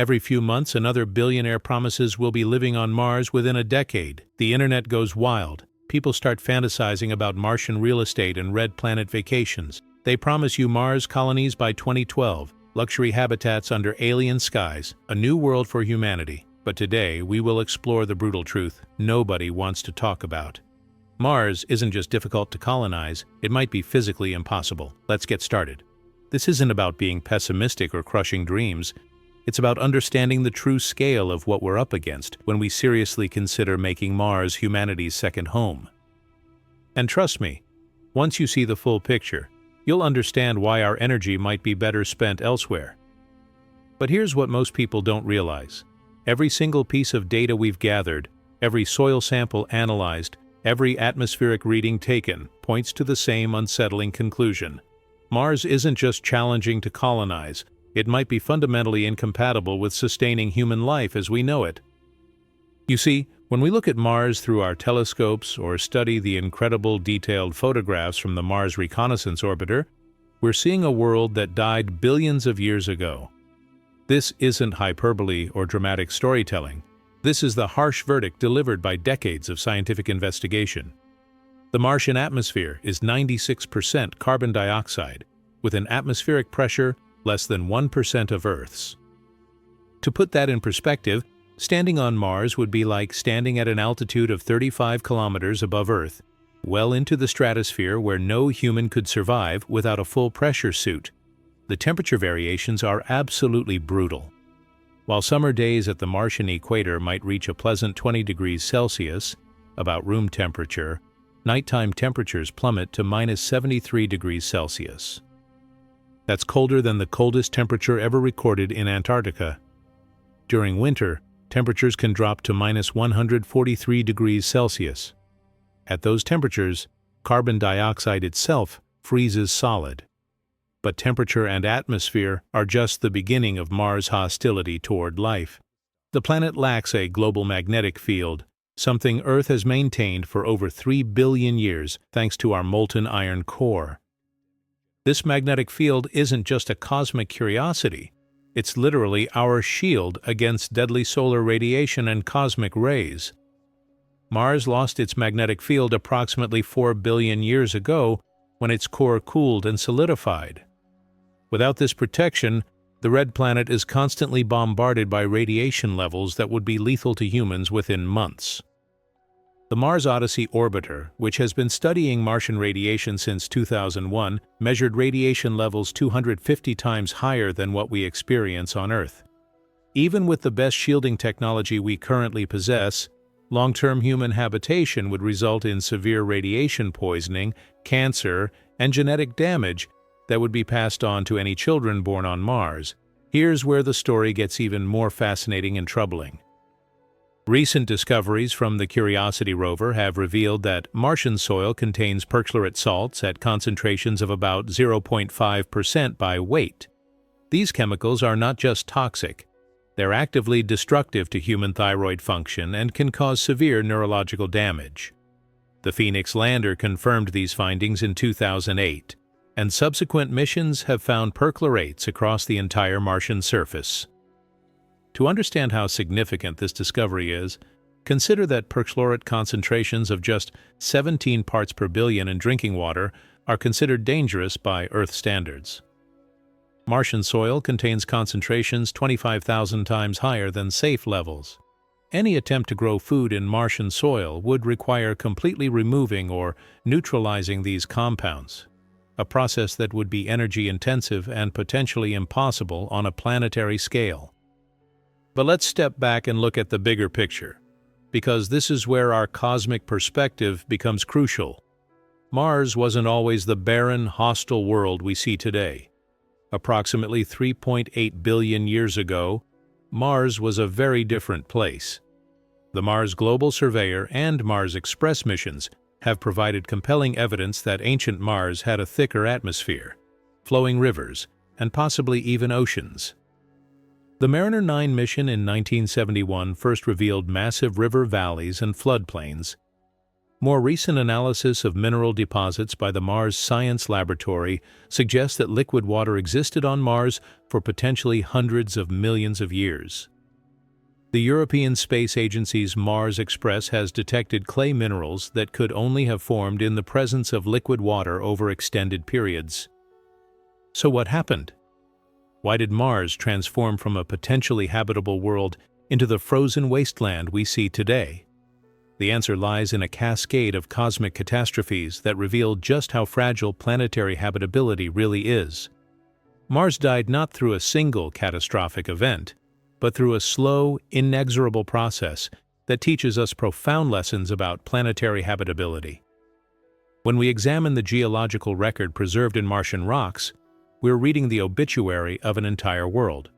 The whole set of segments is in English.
Every few months, another billionaire promises we'll be living on Mars within a decade. The internet goes wild. People start fantasizing about Martian real estate and red planet vacations. They promise you Mars colonies by 2012, luxury habitats under alien skies, a new world for humanity. But today, we will explore the brutal truth nobody wants to talk about. Mars isn't just difficult to colonize, it might be physically impossible. Let's get started. This isn't about being pessimistic or crushing dreams. It's about understanding the true scale of what we're up against when we seriously consider making Mars humanity's second home. And trust me, once you see the full picture, you'll understand why our energy might be better spent elsewhere. But here's what most people don't realize. Every single piece of data we've gathered, every soil sample analyzed, every atmospheric reading taken points to the same unsettling conclusion. Mars isn't just challenging to colonize, it might be fundamentally incompatible with sustaining human life as we know it. You see, when we look at Mars through our telescopes or study the incredible detailed photographs from the Mars Reconnaissance Orbiter, we're seeing a world that died billions of years ago. This isn't hyperbole or dramatic storytelling. This is the harsh verdict delivered by decades of scientific investigation. The Martian atmosphere is 96% carbon dioxide, with an atmospheric pressure less than 1% of Earth's. To put that in perspective, standing on Mars would be like standing at an altitude of 35 kilometers above Earth, well into the stratosphere where no human could survive without a full pressure suit. The temperature variations are absolutely brutal. While summer days at the Martian equator might reach a pleasant 20 degrees Celsius, about room temperature, nighttime temperatures plummet to minus 73 degrees Celsius. That's colder than the coldest temperature ever recorded in Antarctica. During winter, temperatures can drop to minus 143 degrees Celsius. At those temperatures, carbon dioxide itself freezes solid. But temperature and atmosphere are just the beginning of Mars' hostility toward life. The planet lacks a global magnetic field, something Earth has maintained for over 3 billion years thanks to our molten iron core. This magnetic field isn't just a cosmic curiosity, it's literally our shield against deadly solar radiation and cosmic rays. Mars lost its magnetic field approximately 4 billion years ago when its core cooled and solidified. Without this protection, the red planet is constantly bombarded by radiation levels that would be lethal to humans within months. The Mars Odyssey orbiter, which has been studying Martian radiation since 2001, measured radiation levels 250 times higher than what we experience on Earth. Even with the best shielding technology we currently possess, long-term human habitation would result in severe radiation poisoning, cancer, and genetic damage that would be passed on to any children born on Mars. Here's where the story gets even more fascinating and troubling. Recent discoveries from the Curiosity rover have revealed that Martian soil contains perchlorate salts at concentrations of about 0.5% by weight. These chemicals are not just toxic, they're actively destructive to human thyroid function and can cause severe neurological damage. The Phoenix lander confirmed these findings in 2008, and subsequent missions have found perchlorates across the entire Martian surface. To understand how significant this discovery is, consider that perchlorate concentrations of just 17 parts per billion in drinking water are considered dangerous by Earth standards. Martian soil contains concentrations 25,000 times higher than safe levels. Any attempt to grow food in Martian soil would require completely removing or neutralizing these compounds, a process that would be energy-intensive and potentially impossible on a planetary scale. But let's step back and look at the bigger picture, because this is where our cosmic perspective becomes crucial. Mars wasn't always the barren, hostile world we see today. Approximately 3.8 billion years ago, Mars was a very different place. The Mars Global Surveyor and Mars Express missions have provided compelling evidence that ancient Mars had a thicker atmosphere, flowing rivers, and possibly even oceans. The Mariner 9 mission in 1971 first revealed massive river valleys and floodplains. More recent analysis of mineral deposits by the Mars Science Laboratory suggests that liquid water existed on Mars for potentially hundreds of millions of years. The European Space Agency's Mars Express has detected clay minerals that could only have formed in the presence of liquid water over extended periods. So what happened? Why did Mars transform from a potentially habitable world into the frozen wasteland we see today? The answer lies in a cascade of cosmic catastrophes that reveal just how fragile planetary habitability really is. Mars died not through a single catastrophic event, but through a slow, inexorable process that teaches us profound lessons about planetary habitability. When we examine the geological record preserved in Martian rocks, we're reading the obituary of an entire world.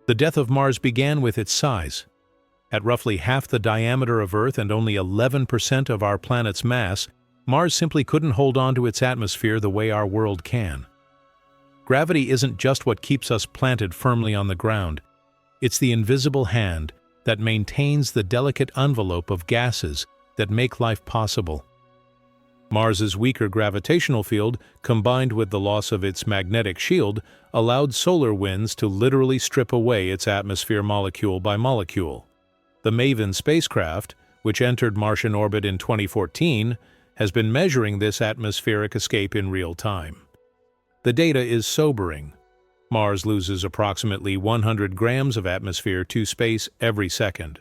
The death of Mars began with its size. At roughly half the diameter of Earth and only 11% of our planet's mass, Mars simply couldn't hold on to its atmosphere the way our world can. Gravity isn't just what keeps us planted firmly on the ground. It's the invisible hand that maintains the delicate envelope of gases that make life possible. Mars's weaker gravitational field, combined with the loss of its magnetic shield, allowed solar winds to literally strip away its atmosphere molecule by molecule. The MAVEN spacecraft, which entered Martian orbit in 2014, has been measuring this atmospheric escape in real time. The data is sobering. Mars loses approximately 100 grams of atmosphere to space every second.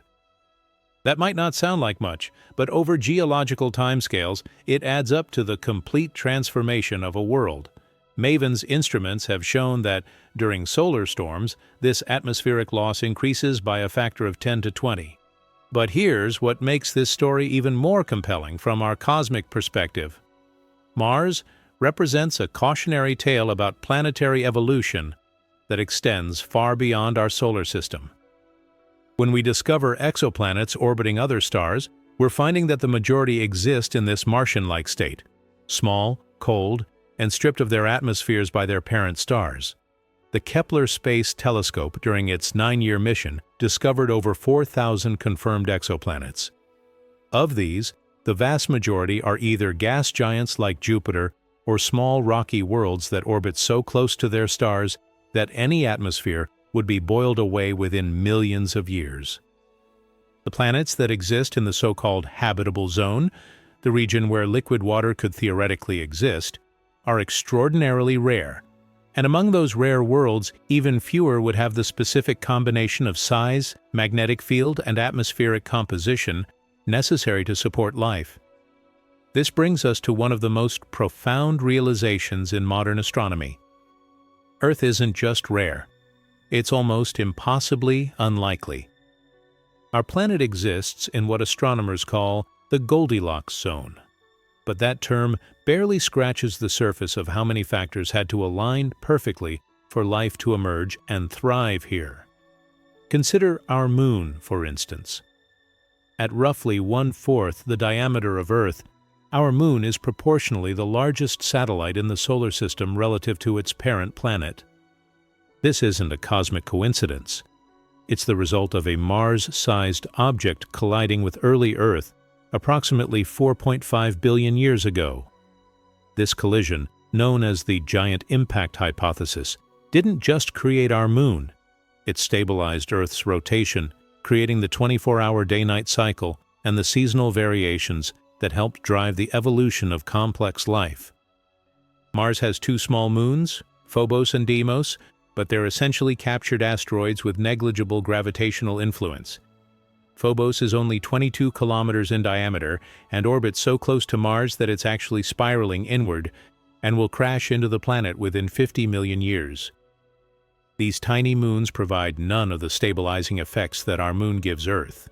That might not sound like much, but over geological timescales, it adds up to the complete transformation of a world. MAVEN's instruments have shown that, during solar storms, this atmospheric loss increases by a factor of 10 to 20. But here's what makes this story even more compelling from our cosmic perspective. Mars represents a cautionary tale about planetary evolution that extends far beyond our solar system. When we discover exoplanets orbiting other stars, we're finding that the majority exist in this Martian-like state, small, cold, and stripped of their atmospheres by their parent stars. The Kepler Space Telescope, during its 9-year mission, discovered over 4,000 confirmed exoplanets. Of these, the vast majority are either gas giants like Jupiter or small rocky worlds that orbit so close to their stars that any atmosphere would be boiled away within millions of years. The planets that exist in the so-called habitable zone, the region where liquid water could theoretically exist, are extraordinarily rare, and among those rare worlds, even fewer would have the specific combination of size, magnetic field, and atmospheric composition necessary to support life. This brings us to one of the most profound realizations in modern astronomy. Earth isn't just rare. It's almost impossibly unlikely. Our planet exists in what astronomers call the Goldilocks zone. But that term barely scratches the surface of how many factors had to align perfectly for life to emerge and thrive here. Consider our moon, for instance. At roughly 1/4 the diameter of Earth, our moon is proportionally the largest satellite in the solar system relative to its parent planet. This isn't a cosmic coincidence. It's the result of a Mars-sized object colliding with early Earth approximately 4.5 billion years ago. This collision, known as the giant impact hypothesis, didn't just create our moon. It stabilized Earth's rotation, creating the 24-hour day-night cycle and the seasonal variations that helped drive the evolution of complex life. Mars has 2 small moons, Phobos and Deimos, but they're essentially captured asteroids with negligible gravitational influence. Phobos is only 22 kilometers in diameter and orbits so close to Mars that it's actually spiraling inward and will crash into the planet within 50 million years. These tiny moons provide none of the stabilizing effects that our moon gives Earth.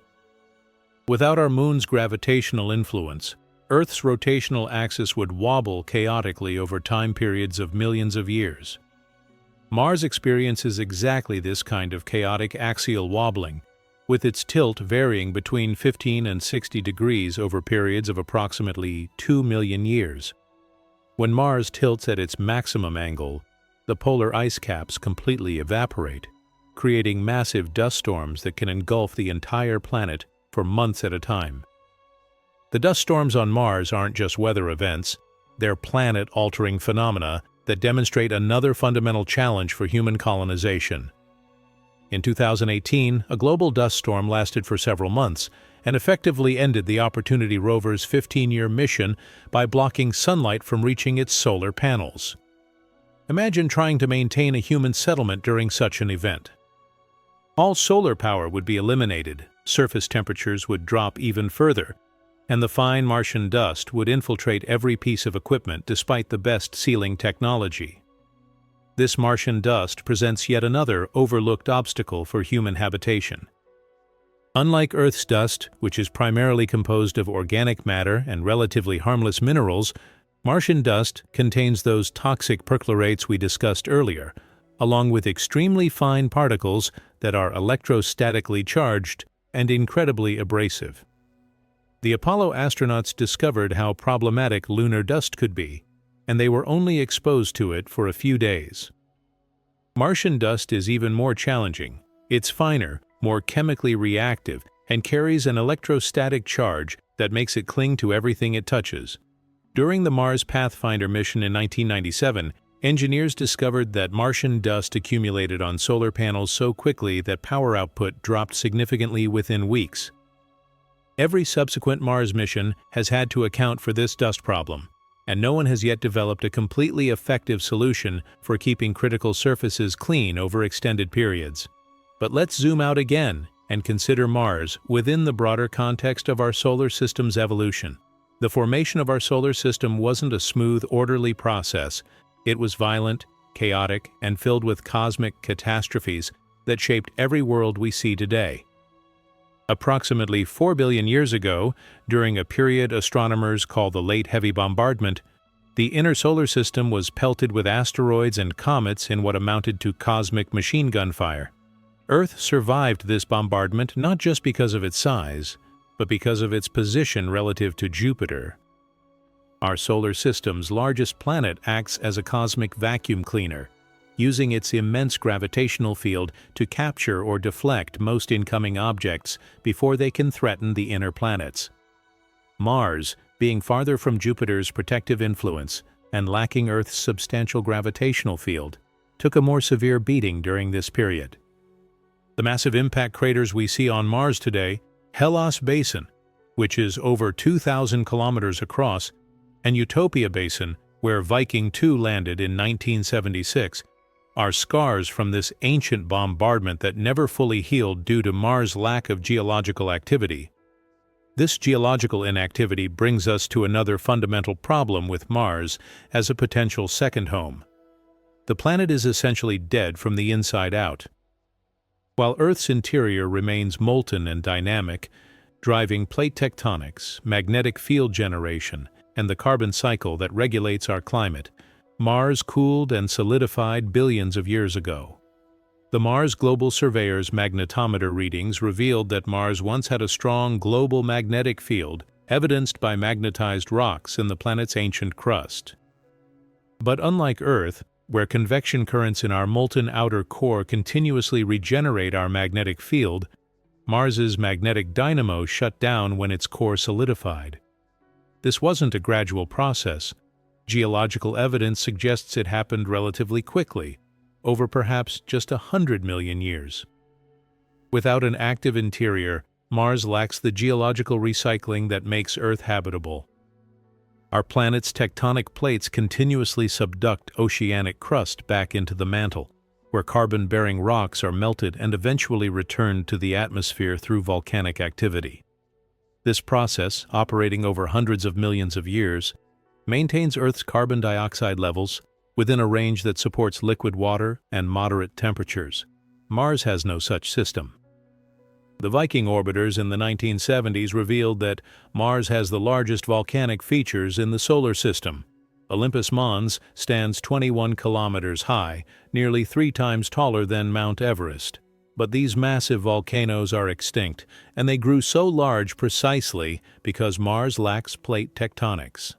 Without our moon's gravitational influence, Earth's rotational axis would wobble chaotically over time periods of millions of years. Mars experiences exactly this kind of chaotic axial wobbling, with its tilt varying between 15 and 60 degrees over periods of approximately 2 million years. When Mars tilts at its maximum angle, the polar ice caps completely evaporate, creating massive dust storms that can engulf the entire planet for months at a time. The dust storms on Mars aren't just weather events, they're planet-altering phenomena that demonstrate another fundamental challenge for human colonization. In 2018, a global dust storm lasted for several months and effectively ended the Opportunity rover's 15-year mission by blocking sunlight from reaching its solar panels. Imagine trying to maintain a human settlement during such an event. All solar power would be eliminated, surface temperatures would drop even further, and the fine Martian dust would infiltrate every piece of equipment despite the best sealing technology. This Martian dust presents yet another overlooked obstacle for human habitation. Unlike Earth's dust, which is primarily composed of organic matter and relatively harmless minerals, Martian dust contains those toxic perchlorates we discussed earlier, along with extremely fine particles that are electrostatically charged and incredibly abrasive. The Apollo astronauts discovered how problematic lunar dust could be, and they were only exposed to it for a few days. Martian dust is even more challenging. It's finer, more chemically reactive, and carries an electrostatic charge that makes it cling to everything it touches. During the Mars Pathfinder mission in 1997, engineers discovered that Martian dust accumulated on solar panels so quickly that power output dropped significantly within weeks. Every subsequent Mars mission has had to account for this dust problem, and no one has yet developed a completely effective solution for keeping critical surfaces clean over extended periods. But let's zoom out again and consider Mars within the broader context of our solar system's evolution. The formation of our solar system wasn't a smooth, orderly process. It was violent, chaotic, and filled with cosmic catastrophes that shaped every world we see today. Approximately 4 billion years ago, during a period astronomers call the Late Heavy Bombardment, the inner solar system was pelted with asteroids and comets in what amounted to cosmic machine gun fire. Earth survived this bombardment not just because of its size, but because of its position relative to Jupiter. Our solar system's largest planet acts as a cosmic vacuum cleaner, using its immense gravitational field to capture or deflect most incoming objects before they can threaten the inner planets. Mars, being farther from Jupiter's protective influence and lacking Earth's substantial gravitational field, took a more severe beating during this period. The massive impact craters we see on Mars today, Hellas Basin, which is over 2,000 kilometers across, and Utopia Basin, where Viking 2 landed in 1976, are scars from this ancient bombardment that never fully healed due to Mars' lack of geological activity. This geological inactivity brings us to another fundamental problem with Mars as a potential second home. The planet is essentially dead from the inside out. While Earth's interior remains molten and dynamic, driving plate tectonics, magnetic field generation, and the carbon cycle that regulates our climate, Mars cooled and solidified billions of years ago. The Mars Global Surveyor's magnetometer readings revealed that Mars once had a strong global magnetic field, evidenced by magnetized rocks in the planet's ancient crust. But unlike Earth, where convection currents in our molten outer core continuously regenerate our magnetic field, Mars's magnetic dynamo shut down when its core solidified. This wasn't a gradual process. Geological evidence suggests it happened relatively quickly, over perhaps just 100 million years. Without an active interior, Mars lacks the geological recycling that makes Earth habitable. Our planet's tectonic plates continuously subduct oceanic crust back into the mantle, where carbon-bearing rocks are melted and eventually returned to the atmosphere through volcanic activity. This process, operating over hundreds of millions of years, maintains Earth's carbon dioxide levels within a range that supports liquid water and moderate temperatures. Mars has no such system. The Viking orbiters in the 1970s revealed that Mars has the largest volcanic features in the solar system. Olympus Mons stands 21 kilometers high, nearly 3 times taller than Mount Everest. But these massive volcanoes are extinct, and they grew so large precisely because Mars lacks plate tectonics.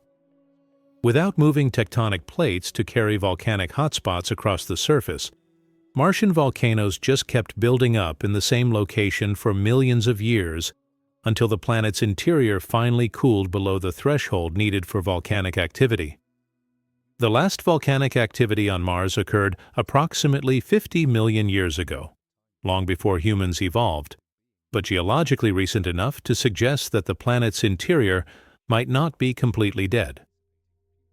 Without moving tectonic plates to carry volcanic hotspots across the surface, Martian volcanoes just kept building up in the same location for millions of years until the planet's interior finally cooled below the threshold needed for volcanic activity. The last volcanic activity on Mars occurred approximately 50 million years ago, long before humans evolved, but geologically recent enough to suggest that the planet's interior might not be completely dead.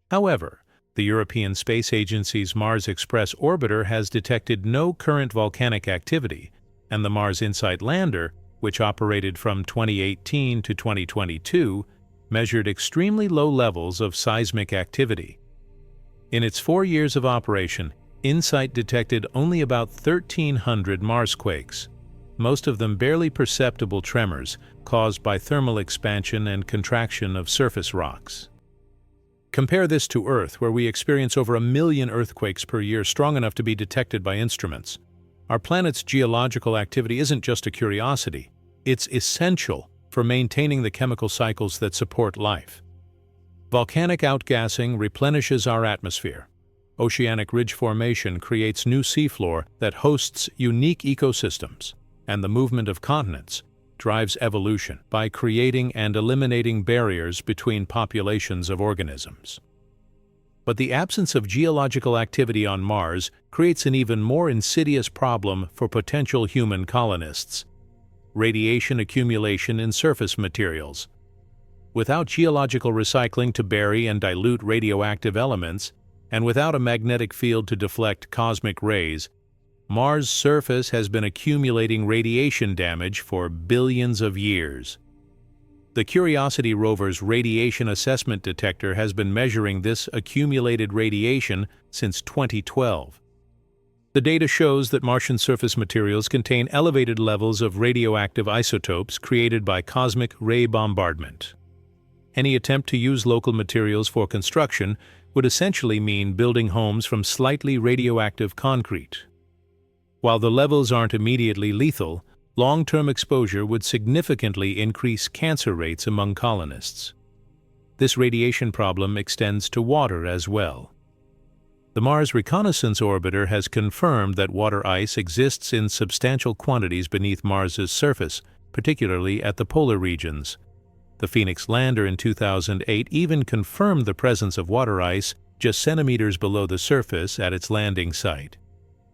However, the European Space Agency's Mars Express orbiter has detected no current volcanic activity, and the Mars InSight lander, which operated from 2018 to 2022, measured extremely low levels of seismic activity. In its 4 years of operation, InSight detected only about 1,300 Marsquakes, most of them barely perceptible tremors caused by thermal expansion and contraction of surface rocks. Compare this to Earth, where we experience over 1 million earthquakes per year strong enough to be detected by instruments. Our planet's geological activity isn't just a curiosity, it's essential for maintaining the chemical cycles that support life. Volcanic outgassing replenishes our atmosphere. Oceanic ridge formation creates new seafloor that hosts unique ecosystems, and the movement of continents drives evolution by creating and eliminating barriers between populations of organisms. But the absence of geological activity on Mars creates an even more insidious problem for potential human colonists: radiation accumulation in surface materials. Without geological recycling to bury and dilute radioactive elements, and without a magnetic field to deflect cosmic rays, Mars' surface has been accumulating radiation damage for billions of years. The Curiosity rover's radiation assessment detector has been measuring this accumulated radiation since 2012. The data shows that Martian surface materials contain elevated levels of radioactive isotopes created by cosmic ray bombardment. Any attempt to use local materials for construction would essentially mean building homes from slightly radioactive concrete. While the levels aren't immediately lethal, long-term exposure would significantly increase cancer rates among colonists. This radiation problem extends to water as well. The Mars Reconnaissance Orbiter has confirmed that water ice exists in substantial quantities beneath Mars's surface, particularly at the polar regions. The Phoenix lander in 2008 even confirmed the presence of water ice just centimeters below the surface at its landing site.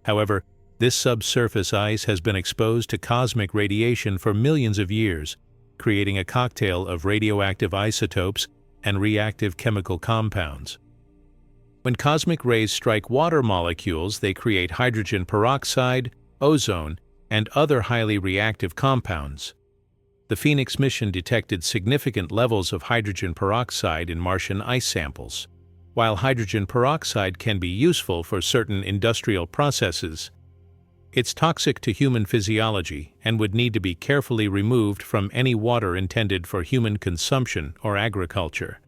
However, this subsurface ice has been exposed to cosmic radiation for millions of years, creating a cocktail of radioactive isotopes and reactive chemical compounds. When cosmic rays strike water molecules, they create hydrogen peroxide, ozone, and other highly reactive compounds. The Phoenix mission detected significant levels of hydrogen peroxide in Martian ice samples. While hydrogen peroxide can be useful for certain industrial processes, it's toxic to human physiology and would need to be carefully removed from any water intended for human consumption or agriculture.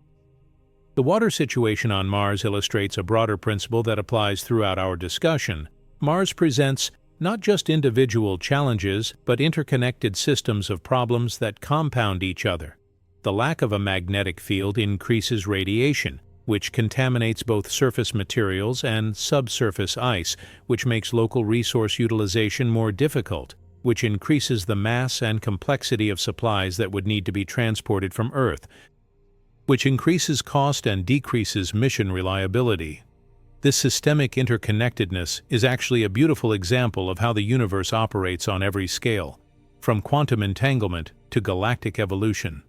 The water situation on Mars illustrates a broader principle that applies throughout our discussion. Mars presents not just individual challenges, but interconnected systems of problems that compound each other. The lack of a magnetic field increases radiation, which contaminates both surface materials and subsurface ice, which makes local resource utilization more difficult, which increases the mass and complexity of supplies that would need to be transported from Earth, which increases cost and decreases mission reliability. This systemic interconnectedness is actually a beautiful example of how the universe operates on every scale, from quantum entanglement to galactic evolution.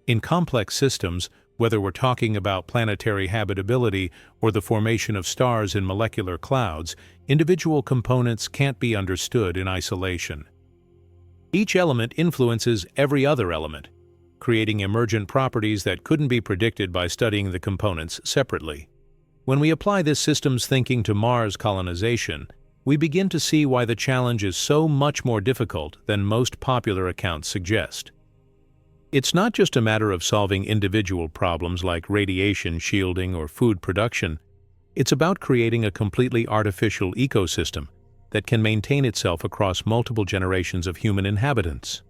In complex systems, whether we're talking about planetary habitability or the formation of stars in molecular clouds, individual components can't be understood in isolation. Each element influences every other element, creating emergent properties that couldn't be predicted by studying the components separately. When we apply this systems thinking to Mars colonization, we begin to see why the challenge is so much more difficult than most popular accounts suggest. It's not just a matter of solving individual problems like radiation shielding or food production. It's about creating a completely artificial ecosystem that can maintain itself across multiple generations of human inhabitants.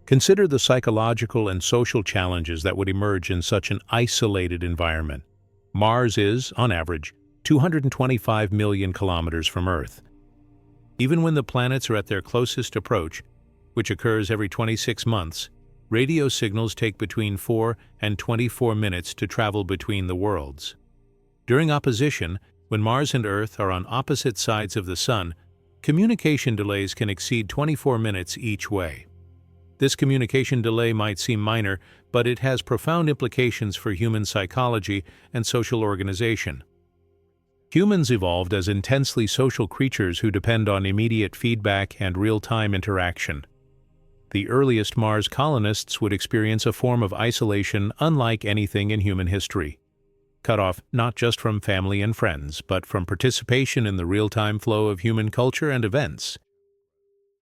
Consider the psychological and social challenges that would emerge in such an isolated environment. Mars is, on average, 225 million kilometers from Earth. Even when the planets are at their closest approach, which occurs every 26 months, radio signals take between 4 and 24 minutes to travel between the worlds. During opposition, when Mars and Earth are on opposite sides of the Sun, communication delays can exceed 24 minutes each way. This communication delay might seem minor, but it has profound implications for human psychology and social organization. Humans evolved as intensely social creatures who depend on immediate feedback and real-time interaction. The earliest Mars colonists would experience a form of isolation unlike anything in human history, cut off not just from family and friends, but from participation in the real-time flow of human culture and events.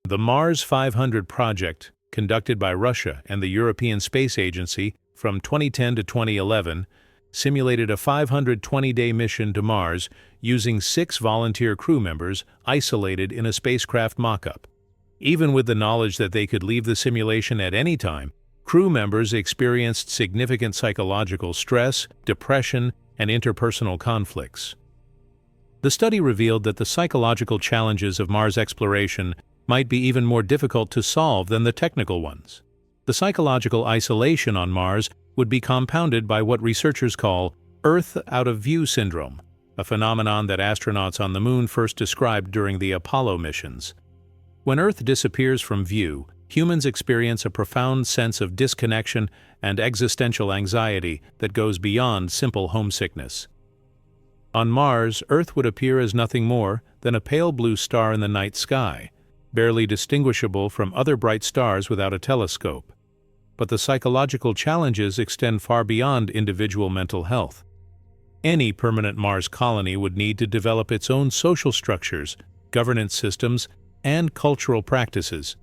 The Mars 500 project, conducted by Russia and the European Space Agency from 2010 to 2011, simulated a 520-day mission to Mars using 6 volunteer crew members isolated in a spacecraft mock-up. Even with the knowledge that they could leave the simulation at any time, crew members experienced significant psychological stress, depression, and interpersonal conflicts. The study revealed that the psychological challenges of Mars exploration might be even more difficult to solve than the technical ones. The psychological isolation on Mars would be compounded by what researchers call Earth out of view syndrome, a phenomenon that astronauts on the Moon first described during the Apollo missions. When Earth disappears from view, humans experience a profound sense of disconnection and existential anxiety that goes beyond simple homesickness. On Mars, Earth would appear as nothing more than a pale blue star in the night sky, barely distinguishable from other bright stars without a telescope. But the psychological challenges extend far beyond individual mental health. Any permanent Mars colony would need to develop its own social structures, governance systems, and cultural practices.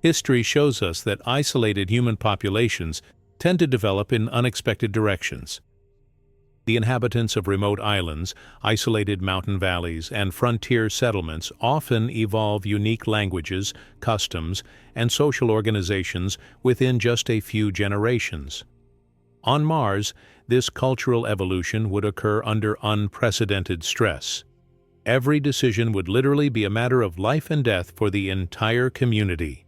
History shows us that isolated human populations tend to develop in unexpected directions. The inhabitants of remote islands, isolated mountain valleys, and frontier settlements often evolve unique languages, customs, and social organizations within just a few generations. On Mars, this cultural evolution would occur under unprecedented stress. Every decision would literally be a matter of life and death for the entire community.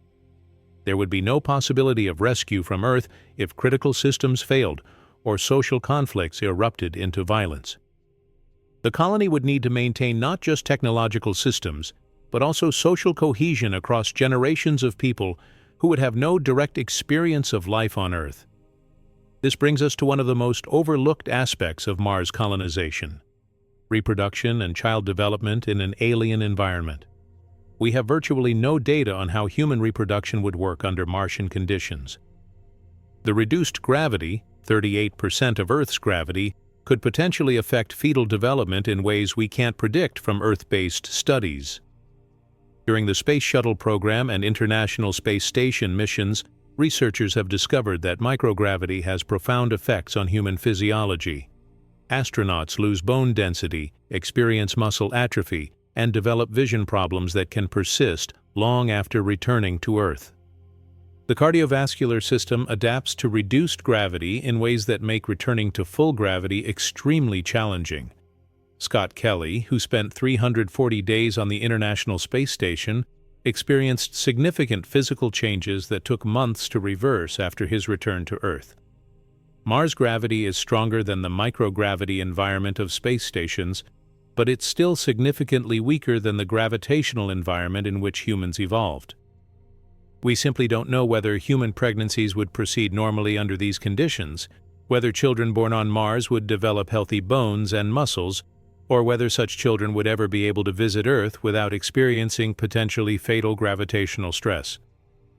There would be no possibility of rescue from Earth if critical systems failed or social conflicts erupted into violence. The colony would need to maintain not just technological systems, but also social cohesion across generations of people who would have no direct experience of life on Earth. This brings us to one of the most overlooked aspects of Mars colonization: reproduction and child development in an alien environment. We have virtually no data on how human reproduction would work under Martian conditions. The reduced gravity, 38% of Earth's gravity, could potentially affect fetal development in ways we can't predict from Earth-based studies. During the Space Shuttle program and International Space Station missions, researchers have discovered that microgravity has profound effects on human physiology. Astronauts lose bone density, experience muscle atrophy, and develop vision problems that can persist long after returning to Earth. The cardiovascular system adapts to reduced gravity in ways that make returning to full gravity extremely challenging. Scott Kelly, who spent 340 days on the International Space Station, experienced significant physical changes that took months to reverse after his return to Earth. Mars gravity is stronger than the microgravity environment of space stations, but it's still significantly weaker than the gravitational environment in which humans evolved. We simply don't know whether human pregnancies would proceed normally under these conditions, whether children born on Mars would develop healthy bones and muscles, or whether such children would ever be able to visit Earth without experiencing potentially fatal gravitational stress.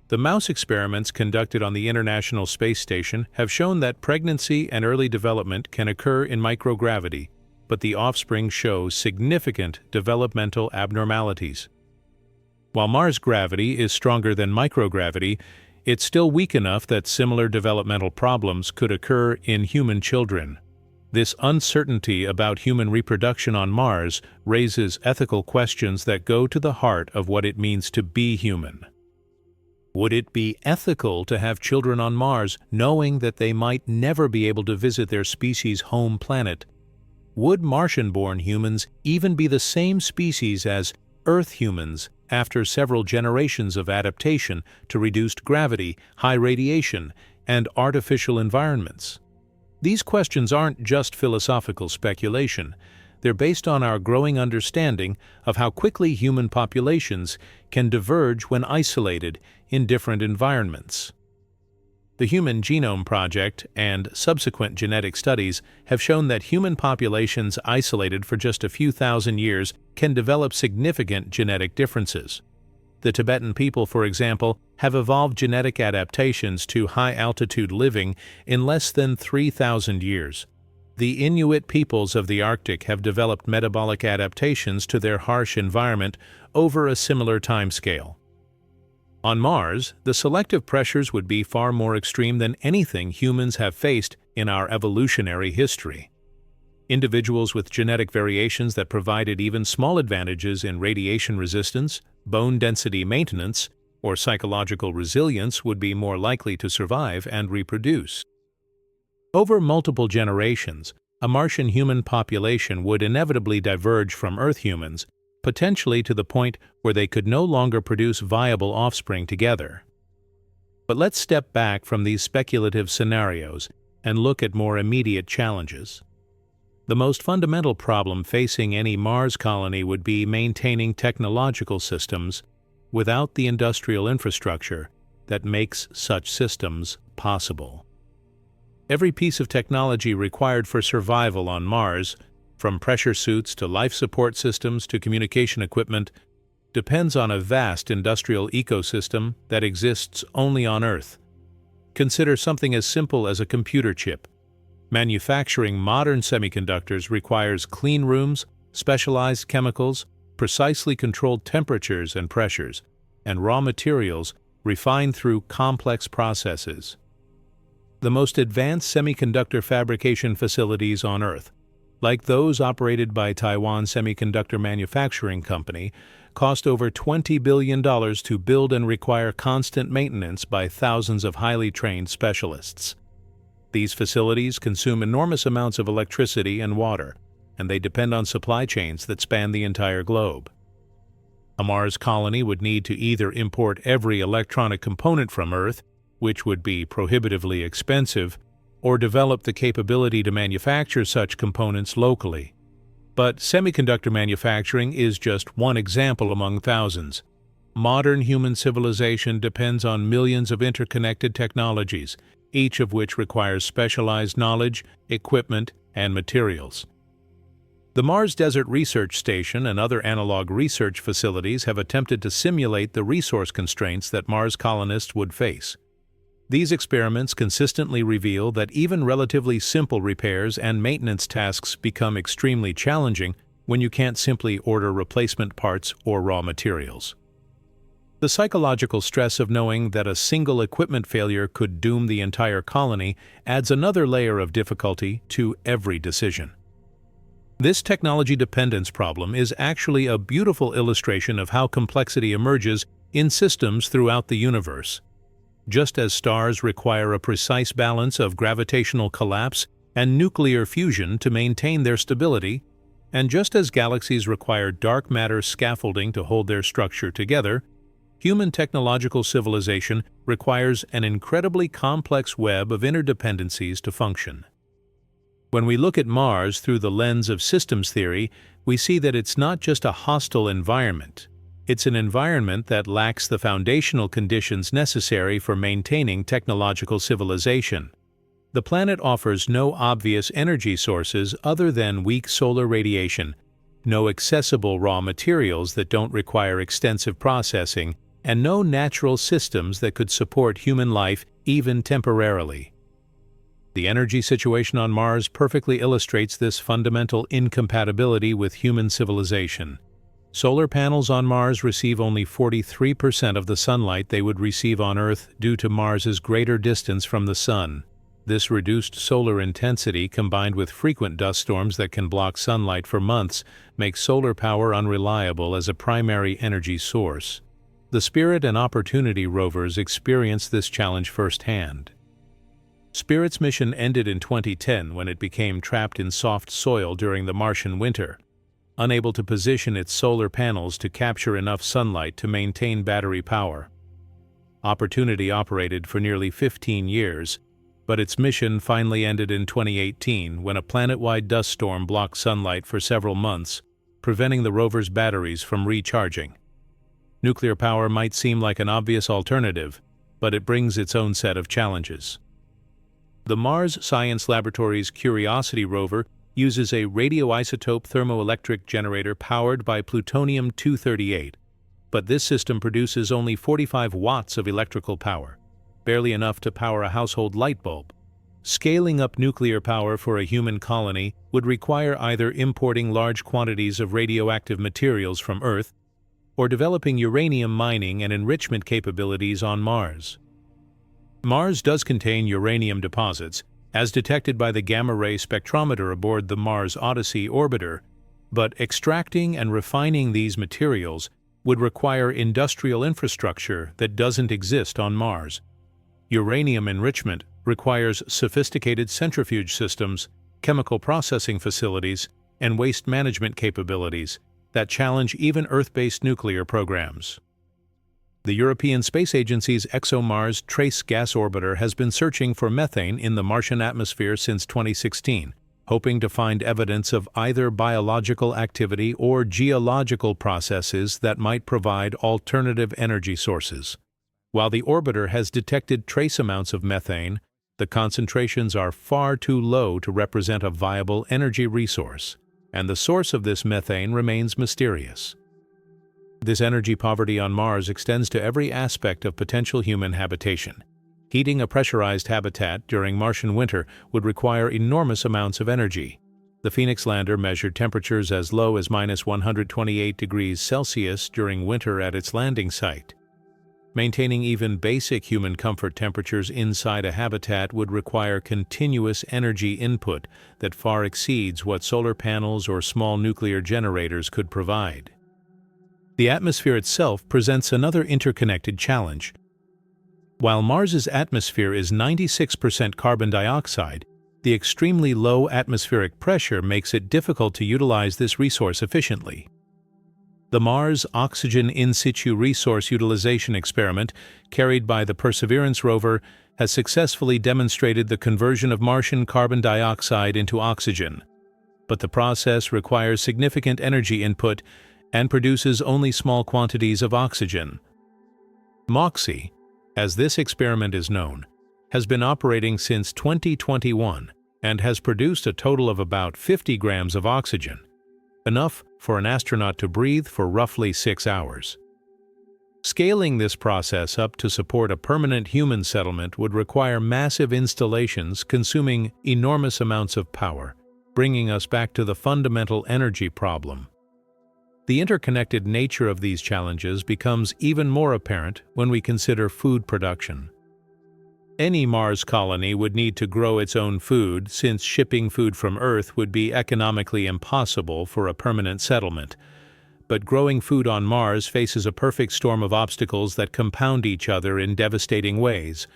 The mouse experiments conducted on the International Space Station have shown that pregnancy and early development can occur in microgravity, but the offspring show significant developmental abnormalities. While Mars gravity is stronger than microgravity, it's still weak enough that similar developmental problems could occur in human children. This uncertainty about human reproduction on Mars raises ethical questions that go to the heart of what it means to be human. Would it be ethical to have children on Mars knowing that they might never be able to visit their species' home planet? Would Martian-born humans even be the same species as Earth humans after several generations of adaptation to reduced gravity, high radiation, and artificial environments? These questions aren't just philosophical speculation. They're based on our growing understanding of how quickly human populations can diverge when isolated in different environments. The Human Genome Project and subsequent genetic studies have shown that human populations isolated for just a few thousand years can develop significant genetic differences. The Tibetan people, for example, have evolved genetic adaptations to high-altitude living in less than 3,000 years. The Inuit peoples of the Arctic have developed metabolic adaptations to their harsh environment over a similar timescale. On Mars, the selective pressures would be far more extreme than anything humans have faced in our evolutionary history. Individuals with genetic variations that provided even small advantages in radiation resistance, bone density maintenance, or psychological resilience would be more likely to survive and reproduce. Over multiple generations, a Martian human population would inevitably diverge from Earth humans, potentially to the point where they could no longer produce viable offspring together. But let's step back from these speculative scenarios and look at more immediate challenges. The most fundamental problem facing any Mars colony would be maintaining technological systems without the industrial infrastructure that makes such systems possible. Every piece of technology required for survival on Mars, from pressure suits to life support systems to communication equipment, depends on a vast industrial ecosystem that exists only on Earth. Consider something as simple as a computer chip. Manufacturing modern semiconductors requires clean rooms, specialized chemicals, precisely controlled temperatures and pressures, and raw materials refined through complex processes. The most advanced semiconductor fabrication facilities on Earth, like those operated by Taiwan Semiconductor Manufacturing Company, cost over $20 billion to build and require constant maintenance by thousands of highly trained specialists. These facilities consume enormous amounts of electricity and water, and they depend on supply chains that span the entire globe. A Mars colony would need to either import every electronic component from Earth, which would be prohibitively expensive, or develop the capability to manufacture such components locally. But semiconductor manufacturing is just one example among thousands. Modern human civilization depends on millions of interconnected technologies, each of which requires specialized knowledge, equipment, and materials. The Mars Desert Research Station and other analog research facilities have attempted to simulate the resource constraints that Mars colonists would face. These experiments consistently reveal that even relatively simple repairs and maintenance tasks become extremely challenging when you can't simply order replacement parts or raw materials. The psychological stress of knowing that a single equipment failure could doom the entire colony adds another layer of difficulty to every decision. This technology dependence problem is actually a beautiful illustration of how complexity emerges in systems throughout the universe. Just as stars require a precise balance of gravitational collapse and nuclear fusion to maintain their stability, and just as galaxies require dark matter scaffolding to hold their structure together, human technological civilization requires an incredibly complex web of interdependencies to function. When we look at Mars through the lens of systems theory, we see that it's not just a hostile environment. It's an environment that lacks the foundational conditions necessary for maintaining technological civilization. The planet offers no obvious energy sources other than weak solar radiation, no accessible raw materials that don't require extensive processing, and no natural systems that could support human life even temporarily. The energy situation on Mars perfectly illustrates this fundamental incompatibility with human civilization. Solar panels on Mars receive only 43% of the sunlight they would receive on Earth due to Mars's greater distance from the Sun. This reduced solar intensity, combined with frequent dust storms that can block sunlight for months, makes solar power unreliable as a primary energy source. The Spirit and Opportunity rovers experienced this challenge firsthand. Spirit's mission ended in 2010 when it became trapped in soft soil during the Martian winter. unable to position its solar panels to capture enough sunlight to maintain battery power. Opportunity operated for nearly 15 years, but its mission finally ended in 2018 when a planet-wide dust storm blocked sunlight for several months, preventing the rover's batteries from recharging. Nuclear power might seem like an obvious alternative, but it brings its own set of challenges. The Mars Science Laboratory's Curiosity rover uses a radioisotope thermoelectric generator powered by plutonium-238, but this system produces only 45 watts of electrical power, barely enough to power a household light bulb. Scaling up nuclear power for a human colony would require either importing large quantities of radioactive materials from Earth or developing uranium mining and enrichment capabilities on Mars. Mars does contain uranium deposits, as detected by the gamma-ray spectrometer aboard the Mars Odyssey orbiter, but extracting and refining these materials would require industrial infrastructure that doesn't exist on Mars. Uranium enrichment requires sophisticated centrifuge systems, chemical processing facilities, and waste management capabilities that challenge even Earth-based nuclear programs. The European Space Agency's ExoMars Trace Gas Orbiter has been searching for methane in the Martian atmosphere since 2016, hoping to find evidence of either biological activity or geological processes that might provide alternative energy sources. While the orbiter has detected trace amounts of methane, the concentrations are far too low to represent a viable energy resource, and the source of this methane remains mysterious. This energy poverty on Mars extends to every aspect of potential human habitation. Heating a pressurized habitat during Martian winter would require enormous amounts of energy. The Phoenix lander measured temperatures as low as -128 degrees Celsius during winter at its landing site. Maintaining even basic human comfort temperatures inside a habitat would require continuous energy input that far exceeds what solar panels or small nuclear generators could provide. The atmosphere itself presents another interconnected challenge. While Mars's atmosphere is 96% carbon dioxide, the extremely low atmospheric pressure makes it difficult to utilize this resource efficiently. The Mars Oxygen In Situ Resource Utilization experiment, carried by the Perseverance rover, has successfully demonstrated the conversion of Martian carbon dioxide into oxygen. But the process requires significant energy input and produces only small quantities of oxygen. MOXIE, as this experiment is known, has been operating since 2021 and has produced a total of about 50 grams of oxygen, enough for an astronaut to breathe for roughly 6 hours. Scaling this process up to support a permanent human settlement would require massive installations consuming enormous amounts of power, bringing us back to the fundamental energy problem. The interconnected nature of these challenges becomes even more apparent when we consider food production. Any Mars colony would need to grow its own food, since shipping food from Earth would be economically impossible for a permanent settlement. But growing food on Mars faces a perfect storm of obstacles that compound each other in devastating ways.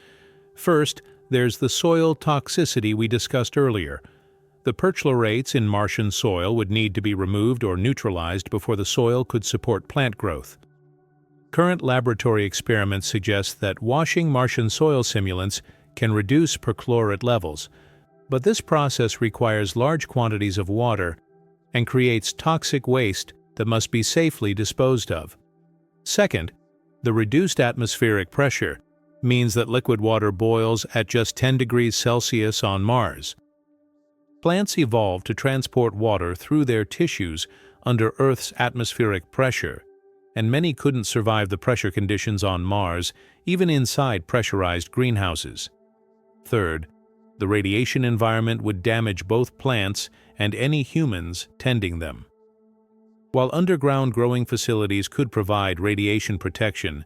First, there's the soil toxicity we discussed earlier. The perchlorates in Martian soil would need to be removed or neutralized before the soil could support plant growth. Current laboratory experiments suggest that washing Martian soil simulants can reduce perchlorate levels, but this process requires large quantities of water and creates toxic waste that must be safely disposed of. Second, the reduced atmospheric pressure means that liquid water boils at just 10 degrees Celsius on Mars. Plants evolved to transport water through their tissues under Earth's atmospheric pressure, and many couldn't survive the pressure conditions on Mars, even inside pressurized greenhouses. Third, the radiation environment would damage both plants and any humans tending them. While underground growing facilities could provide radiation protection,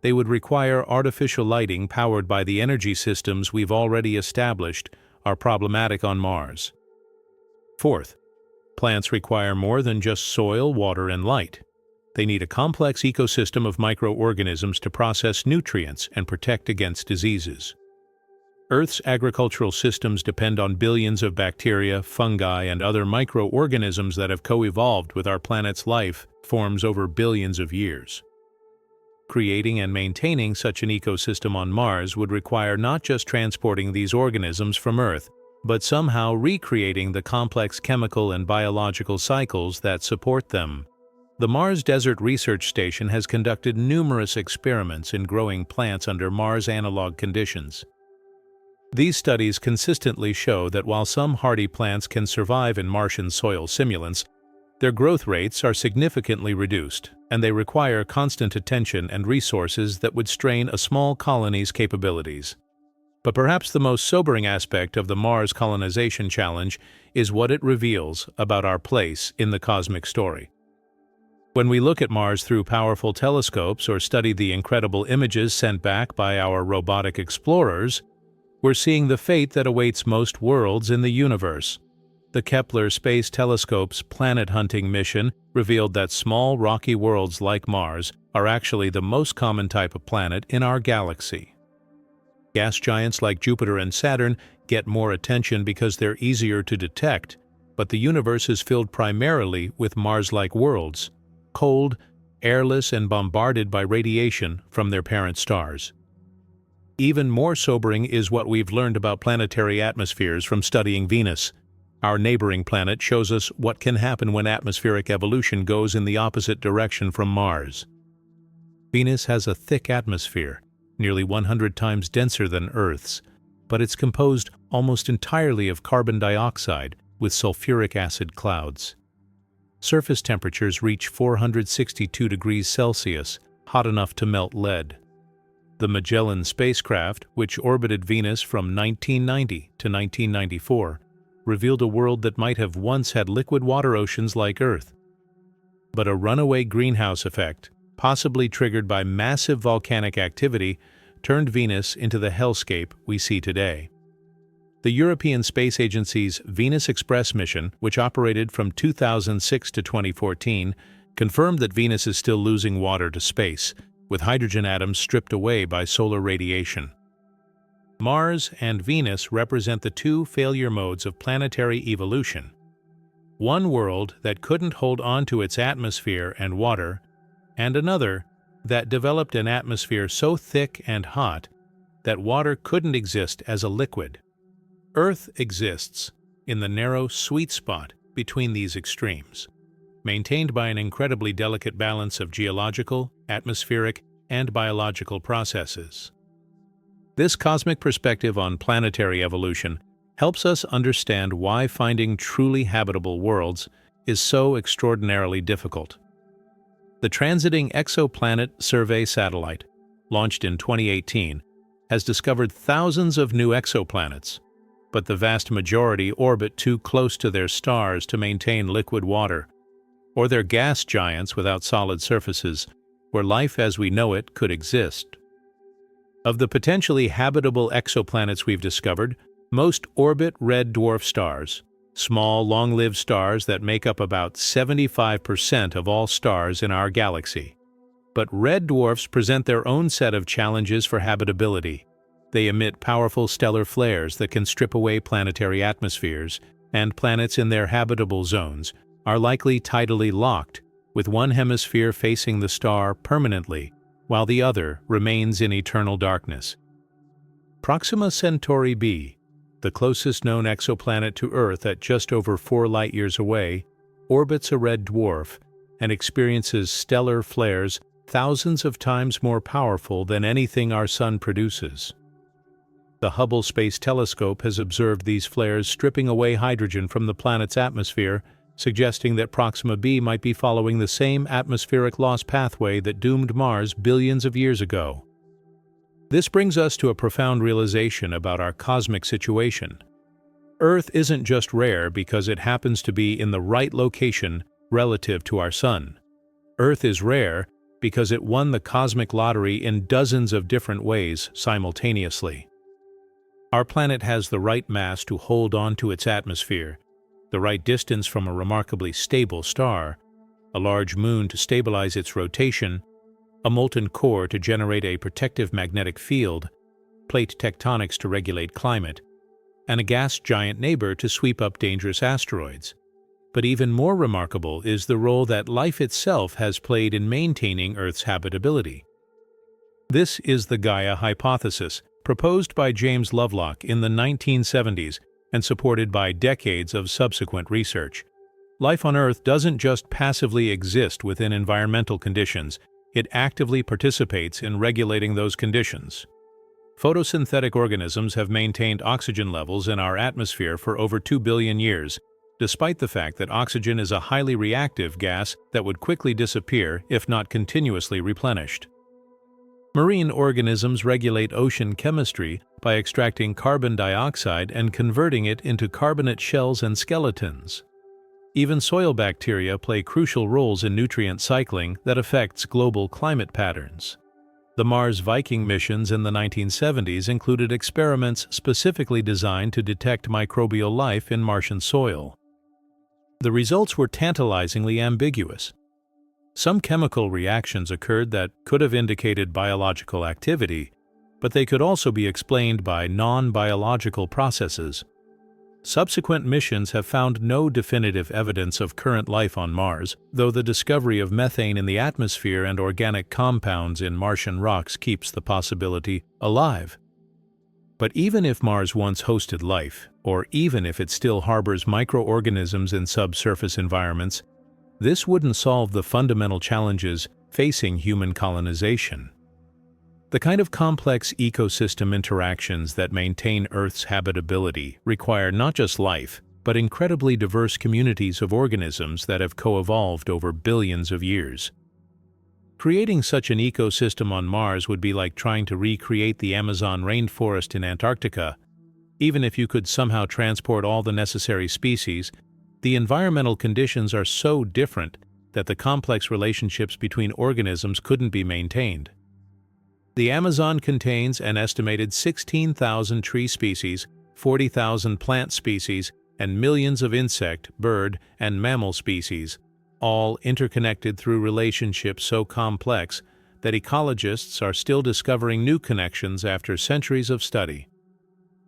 they would require artificial lighting powered by the energy systems we've already established are problematic on Mars. Fourth, plants require more than just soil, water, and light. They need a complex ecosystem of microorganisms to process nutrients and protect against diseases. Earth's agricultural systems depend on billions of bacteria, fungi, and other microorganisms that have co-evolved with our planet's life forms over billions of years. Creating and maintaining such an ecosystem on Mars would require not just transporting these organisms from Earth, but somehow recreating the complex chemical and biological cycles that support them. The Mars Desert Research Station has conducted numerous experiments in growing plants under Mars analog conditions. These studies consistently show that while some hardy plants can survive in Martian soil simulants, their growth rates are significantly reduced, and they require constant attention and resources that would strain a small colony's capabilities. But perhaps the most sobering aspect of the Mars colonization challenge is what it reveals about our place in the cosmic story. When we look at Mars through powerful telescopes or study the incredible images sent back by our robotic explorers, we're seeing the fate that awaits most worlds in the universe. The Kepler Space Telescope's planet-hunting mission revealed that small rocky worlds like Mars are actually the most common type of planet in our galaxy. Gas giants like Jupiter and Saturn get more attention because they're easier to detect, but the universe is filled primarily with Mars-like worlds, cold, airless, and bombarded by radiation from their parent stars. Even more sobering is what we've learned about planetary atmospheres from studying Venus. Our neighboring planet shows us what can happen when atmospheric evolution goes in the opposite direction from Mars. Venus has a thick atmosphere, nearly 100 times denser than Earth's, but it's composed almost entirely of carbon dioxide with sulfuric acid clouds. Surface temperatures reach 462 degrees Celsius, hot enough to melt lead. The Magellan spacecraft, which orbited Venus from 1990 to 1994, revealed a world that might have once had liquid water oceans like Earth. But a runaway greenhouse effect, possibly triggered by massive volcanic activity, turned Venus into the hellscape we see today. The European Space Agency's Venus Express mission, which operated from 2006 to 2014, confirmed that Venus is still losing water to space, with hydrogen atoms stripped away by solar radiation. Mars and Venus represent the two failure modes of planetary evolution. One world that couldn't hold on to its atmosphere and water, and another that developed an atmosphere so thick and hot that water couldn't exist as a liquid. Earth exists in the narrow sweet spot between these extremes, maintained by an incredibly delicate balance of geological, atmospheric, and biological processes. This cosmic perspective on planetary evolution helps us understand why finding truly habitable worlds is so extraordinarily difficult. The Transiting Exoplanet Survey satellite, launched in 2018, has discovered thousands of new exoplanets, but the vast majority orbit too close to their stars to maintain liquid water, or they're gas giants without solid surfaces, where life as we know it could exist. Of the potentially habitable exoplanets we've discovered, most orbit red dwarf stars, small, long-lived stars that make up about 75% of all stars in our galaxy. But red dwarfs present their own set of challenges for habitability. They emit powerful stellar flares that can strip away planetary atmospheres, and planets in their habitable zones are likely tidally locked, with one hemisphere facing the star permanently, while the other remains in eternal darkness. Proxima Centauri b, the closest known exoplanet to Earth at just over 4 light-years away, orbits a red dwarf and experiences stellar flares thousands of times more powerful than anything our Sun produces. The Hubble Space Telescope has observed these flares stripping away hydrogen from the planet's atmosphere, suggesting that Proxima b might be following the same atmospheric loss pathway that doomed Mars billions of years ago. This brings us to a profound realization about our cosmic situation. Earth isn't just rare because it happens to be in the right location relative to our Sun. Earth is rare because it won the cosmic lottery in dozens of different ways simultaneously. Our planet has the right mass to hold on to its atmosphere, the right distance from a remarkably stable star, a large moon to stabilize its rotation, a molten core to generate a protective magnetic field, plate tectonics to regulate climate, and a gas giant neighbor to sweep up dangerous asteroids. But even more remarkable is the role that life itself has played in maintaining Earth's habitability. This is the Gaia hypothesis, proposed by James Lovelock in the 1970s and supported by decades of subsequent research. Life on Earth doesn't just passively exist within environmental conditions, it actively participates in regulating those conditions. Photosynthetic organisms have maintained oxygen levels in our atmosphere for over 2 billion years, despite the fact that oxygen is a highly reactive gas that would quickly disappear if not continuously replenished. Marine organisms regulate ocean chemistry by extracting carbon dioxide and converting it into carbonate shells and skeletons. Even soil bacteria play crucial roles in nutrient cycling that affects global climate patterns. The Mars Viking missions in the 1970s included experiments specifically designed to detect microbial life in Martian soil. The results were tantalizingly ambiguous. Some chemical reactions occurred that could have indicated biological activity, but they could also be explained by non-biological processes. Subsequent missions have found no definitive evidence of current life on Mars, though the discovery of methane in the atmosphere and organic compounds in Martian rocks keeps the possibility alive. But even if Mars once hosted life, or even if it still harbors microorganisms in subsurface environments, this wouldn't solve the fundamental challenges facing human colonization. The kind of complex ecosystem interactions that maintain Earth's habitability require not just life, but incredibly diverse communities of organisms that have co-evolved over billions of years. Creating such an ecosystem on Mars would be like trying to recreate the Amazon rainforest in Antarctica. Even if you could somehow transport all the necessary species, the environmental conditions are so different that the complex relationships between organisms couldn't be maintained. The Amazon contains an estimated 16,000 tree species, 40,000 plant species, and millions of insect, bird, and mammal species, all interconnected through relationships so complex that ecologists are still discovering new connections after centuries of study.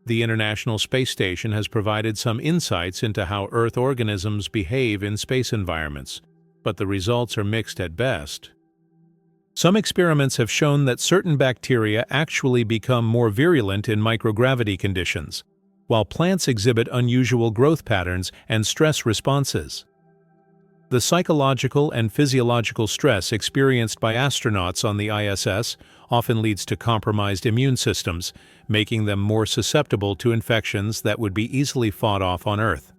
The International Space Station has provided some insights into how Earth organisms behave in space environments, but the results are mixed at best. Some experiments have shown that certain bacteria actually become more virulent in microgravity conditions, while plants exhibit unusual growth patterns and stress responses. The psychological and physiological stress experienced by astronauts on the ISS often leads to compromised immune systems, making them more susceptible to infections that would be easily fought off on Earth.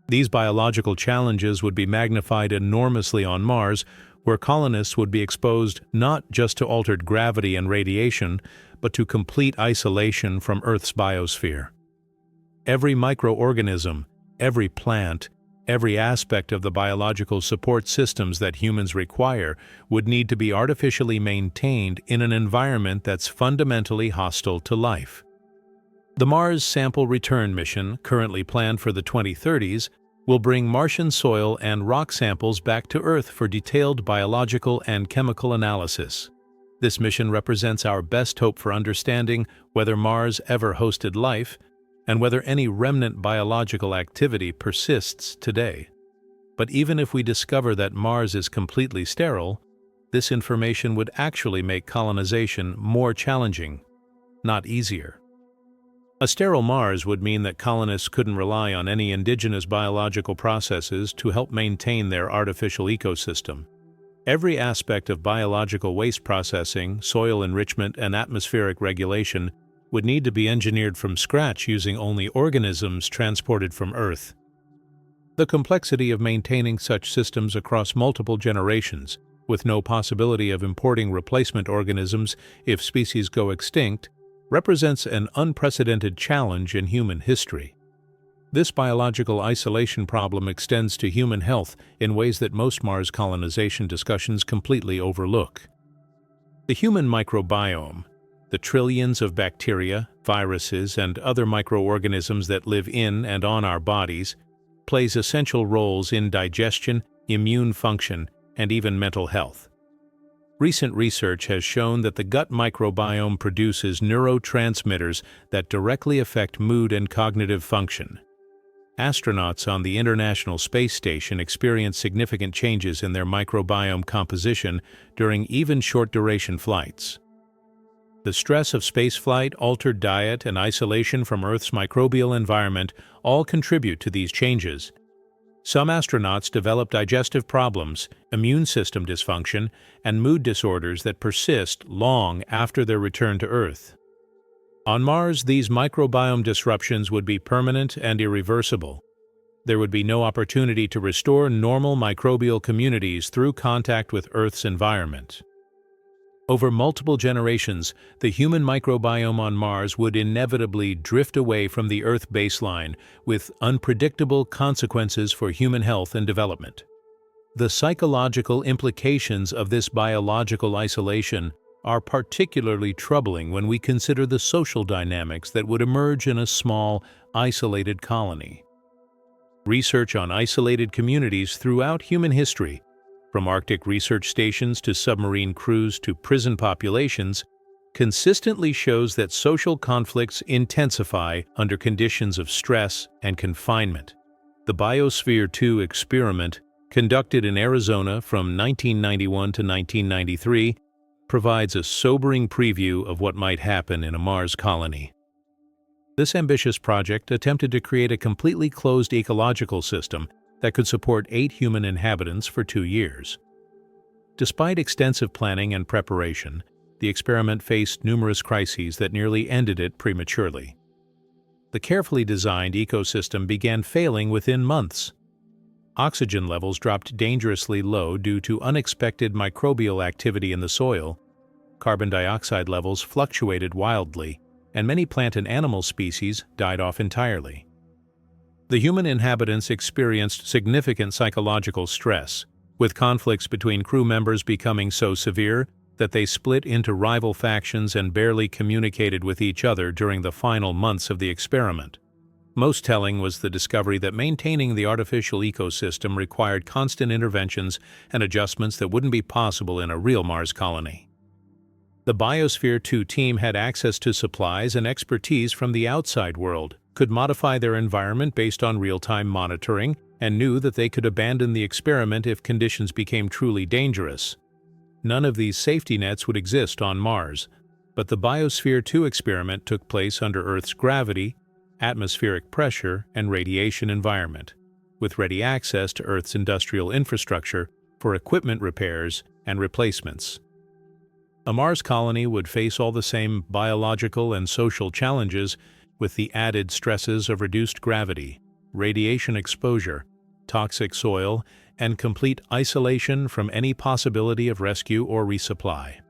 These biological challenges would be magnified enormously on Mars, where colonists would be exposed not just to altered gravity and radiation, but to complete isolation from Earth's biosphere. Every microorganism, every plant, every aspect of the biological support systems that humans require would need to be artificially maintained in an environment that's fundamentally hostile to life. The Mars Sample Return mission, currently planned for the 2030s, will bring Martian soil and rock samples back to Earth for detailed biological and chemical analysis. This mission represents our best hope for understanding whether Mars ever hosted life and whether any remnant biological activity persists today. But even if we discover that Mars is completely sterile, this information would actually make colonization more challenging, not easier. A sterile Mars would mean that colonists couldn't rely on any indigenous biological processes to help maintain their artificial ecosystem. Every aspect of biological waste processing, soil enrichment, and atmospheric regulation would need to be engineered from scratch using only organisms transported from Earth. The complexity of maintaining such systems across multiple generations, with no possibility of importing replacement organisms if species go extinct, represents an unprecedented challenge in human history. This biological isolation problem extends to human health in ways that most Mars colonization discussions completely overlook. The human microbiome, the trillions of bacteria, viruses, and other microorganisms that live in and on our bodies, plays essential roles in digestion, immune function, and even mental health. Recent research has shown that the gut microbiome produces neurotransmitters that directly affect mood and cognitive function. Astronauts on the International Space Station experience significant changes in their microbiome composition during even short-duration flights. The stress of spaceflight, altered diet, and isolation from Earth's microbial environment all contribute to these changes. Some astronauts develop digestive problems, immune system dysfunction, and mood disorders that persist long after their return to Earth. On Mars, these microbiome disruptions would be permanent and irreversible. There would be no opportunity to restore normal microbial communities through contact with Earth's environment. Over multiple generations, the human microbiome on Mars would inevitably drift away from the Earth baseline, with unpredictable consequences for human health and development. The psychological implications of this biological isolation are particularly troubling when we consider the social dynamics that would emerge in a small, isolated colony. Research on isolated communities throughout human history, from Arctic research stations to submarine crews to prison populations, consistently shows that social conflicts intensify under conditions of stress and confinement. The Biosphere 2 experiment, conducted in Arizona from 1991 to 1993, provides a sobering preview of what might happen in a Mars colony. This ambitious project attempted to create a completely closed ecological system that could support 8 human inhabitants for 2 years. Despite extensive planning and preparation, the experiment faced numerous crises that nearly ended it prematurely. The carefully designed ecosystem began failing within months. Oxygen levels dropped dangerously low due to unexpected microbial activity in the soil, carbon dioxide levels fluctuated wildly, and many plant and animal species died off entirely. The human inhabitants experienced significant psychological stress, with conflicts between crew members becoming so severe that they split into rival factions and barely communicated with each other during the final months of the experiment. Most telling was the discovery that maintaining the artificial ecosystem required constant interventions and adjustments that wouldn't be possible in a real Mars colony. The Biosphere 2 team had access to supplies and expertise from the outside world, could modify their environment based on real-time monitoring, and knew that they could abandon the experiment if conditions became truly dangerous. None of these safety nets would exist on Mars, but the Biosphere 2 experiment took place under Earth's gravity, atmospheric pressure, and radiation environment, with ready access to Earth's industrial infrastructure for equipment repairs and replacements. A Mars colony would face all the same biological and social challenges, with the added stresses of reduced gravity, radiation exposure, toxic soil, and complete isolation from any possibility of rescue or resupply.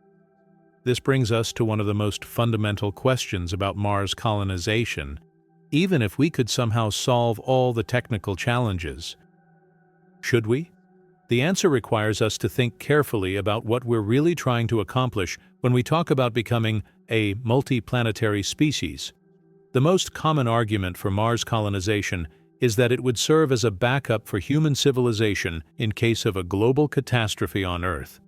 This brings us to one of the most fundamental questions about Mars colonization, even if we could somehow solve all the technical challenges. Should we? The answer requires us to think carefully about what we're really trying to accomplish when we talk about becoming a multiplanetary species. The most common argument for Mars colonization is that it would serve as a backup for human civilization in case of a global catastrophe on Earth.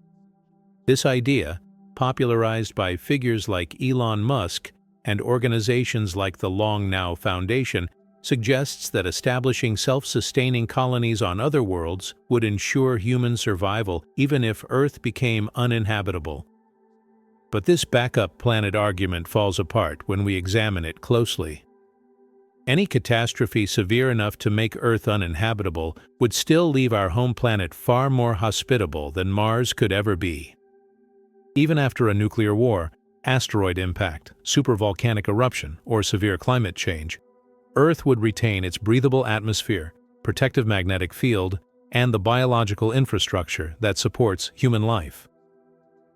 This idea, popularized by figures like Elon Musk and organizations like the Long Now Foundation, suggests that establishing self-sustaining colonies on other worlds would ensure human survival even if Earth became uninhabitable. But this backup planet argument falls apart when we examine it closely. Any catastrophe severe enough to make Earth uninhabitable would still leave our home planet far more hospitable than Mars could ever be. Even after a nuclear war, asteroid impact, supervolcanic eruption, or severe climate change, Earth would retain its breathable atmosphere, protective magnetic field, and the biological infrastructure that supports human life.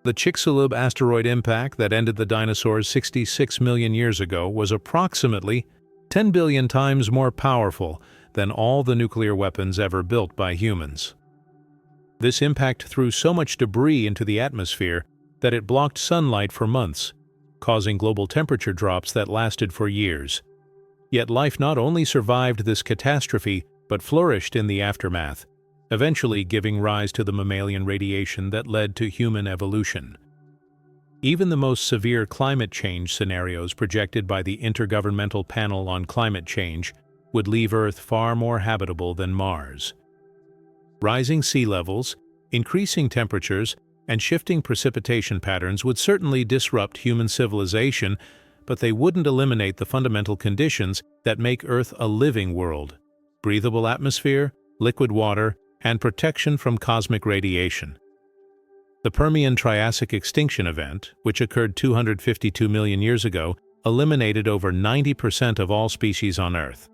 The Chicxulub asteroid impact that ended the dinosaurs 66 million years ago was approximately 10 billion times more powerful than all the nuclear weapons ever built by humans. This impact threw so much debris into the atmosphere that it blocked sunlight for months, causing global temperature drops that lasted for years. Yet life not only survived this catastrophe, but flourished in the aftermath, eventually giving rise to the mammalian radiation that led to human evolution. Even the most severe climate change scenarios projected by the Intergovernmental Panel on Climate Change would leave Earth far more habitable than Mars. Rising sea levels, increasing temperatures, and shifting precipitation patterns would certainly disrupt human civilization, but they wouldn't eliminate the fundamental conditions that make Earth a living world: breathable atmosphere, liquid water, and protection from cosmic radiation. The Permian-Triassic extinction event, which occurred 252 million years ago, eliminated over 90% of all species on Earth.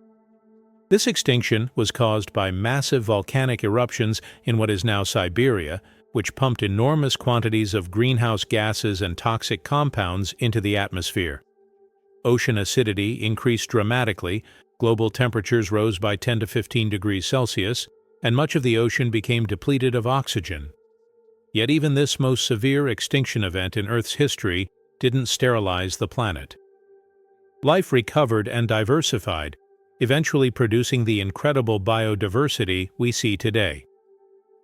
This extinction was caused by massive volcanic eruptions in what is now Siberia, which pumped enormous quantities of greenhouse gases and toxic compounds into the atmosphere. Ocean acidity increased dramatically, global temperatures rose by 10 to 15 degrees Celsius, and much of the ocean became depleted of oxygen. Yet even this most severe extinction event in Earth's history didn't sterilize the planet. Life recovered and diversified, eventually producing the incredible biodiversity we see today.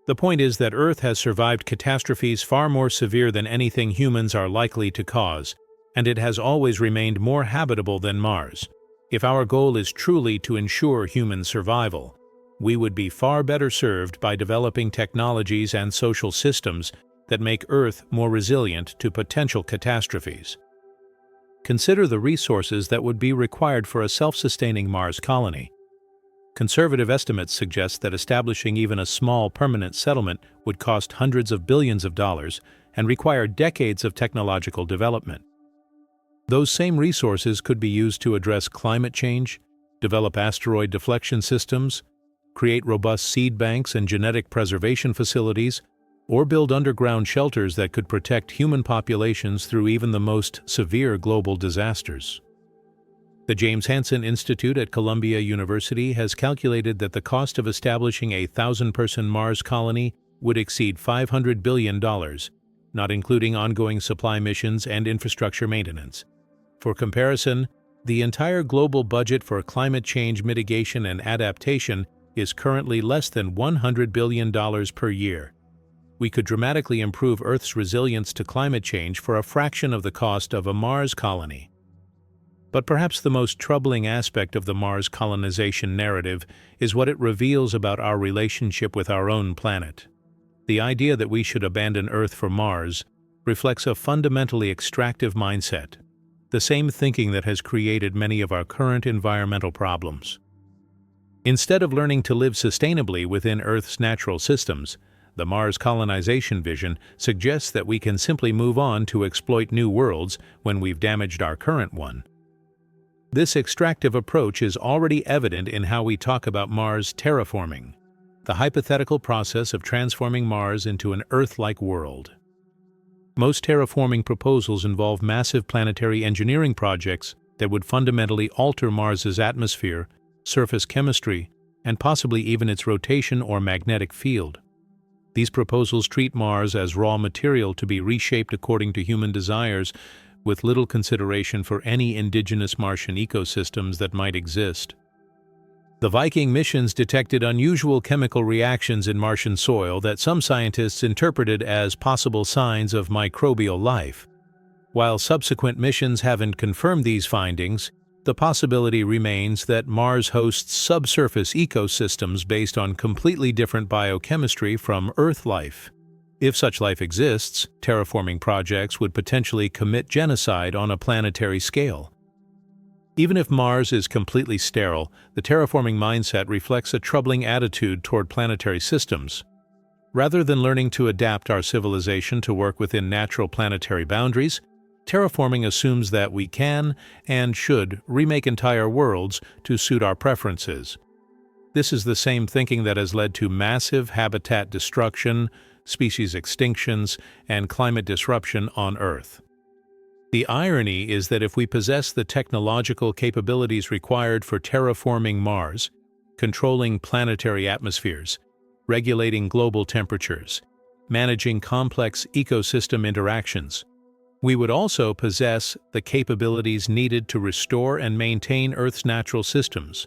The point is that Earth has survived catastrophes far more severe than anything humans are likely to cause, and it has always remained more habitable than Mars. If our goal is truly to ensure human survival, we would be far better served by developing technologies and social systems that make Earth more resilient to potential catastrophes. Consider the resources that would be required for a self-sustaining Mars colony. Conservative estimates suggest that establishing even a small permanent settlement would cost hundreds of billions of dollars and require decades of technological development. Those same resources could be used to address climate change, develop asteroid deflection systems, create robust seed banks and genetic preservation facilities, or build underground shelters that could protect human populations through even the most severe global disasters. The James Hansen Institute at Columbia University has calculated that the cost of establishing a 1,000-person Mars colony would exceed $500 billion, not including ongoing supply missions and infrastructure maintenance. For comparison, the entire global budget for climate change mitigation and adaptation is currently less than $100 billion per year. We could dramatically improve Earth's resilience to climate change for a fraction of the cost of a Mars colony. But perhaps the most troubling aspect of the Mars colonization narrative is what it reveals about our relationship with our own planet. The idea that we should abandon Earth for Mars reflects a fundamentally extractive mindset, the same thinking that has created many of our current environmental problems. Instead of learning to live sustainably within Earth's natural systems, the Mars colonization vision suggests that we can simply move on to exploit new worlds when we've damaged our current one. This extractive approach is already evident in how we talk about Mars terraforming, the hypothetical process of transforming Mars into an Earth-like world. Most terraforming proposals involve massive planetary engineering projects that would fundamentally alter Mars's atmosphere, surface chemistry, and possibly even its rotation or magnetic field. These proposals treat Mars as raw material to be reshaped according to human desires, with little consideration for any indigenous Martian ecosystems that might exist. The Viking missions detected unusual chemical reactions in Martian soil that some scientists interpreted as possible signs of microbial life. While subsequent missions haven't confirmed these findings, the possibility remains that Mars hosts subsurface ecosystems based on completely different biochemistry from Earth life. If such life exists, terraforming projects would potentially commit genocide on a planetary scale. Even if Mars is completely sterile, the terraforming mindset reflects a troubling attitude toward planetary systems. Rather than learning to adapt our civilization to work within natural planetary boundaries, terraforming assumes that we can and should remake entire worlds to suit our preferences. This is the same thinking that has led to massive habitat destruction, species extinctions, and climate disruption on Earth. The irony is that if we possess the technological capabilities required for terraforming Mars, controlling planetary atmospheres, regulating global temperatures, managing complex ecosystem interactions, we would also possess the capabilities needed to restore and maintain Earth's natural systems.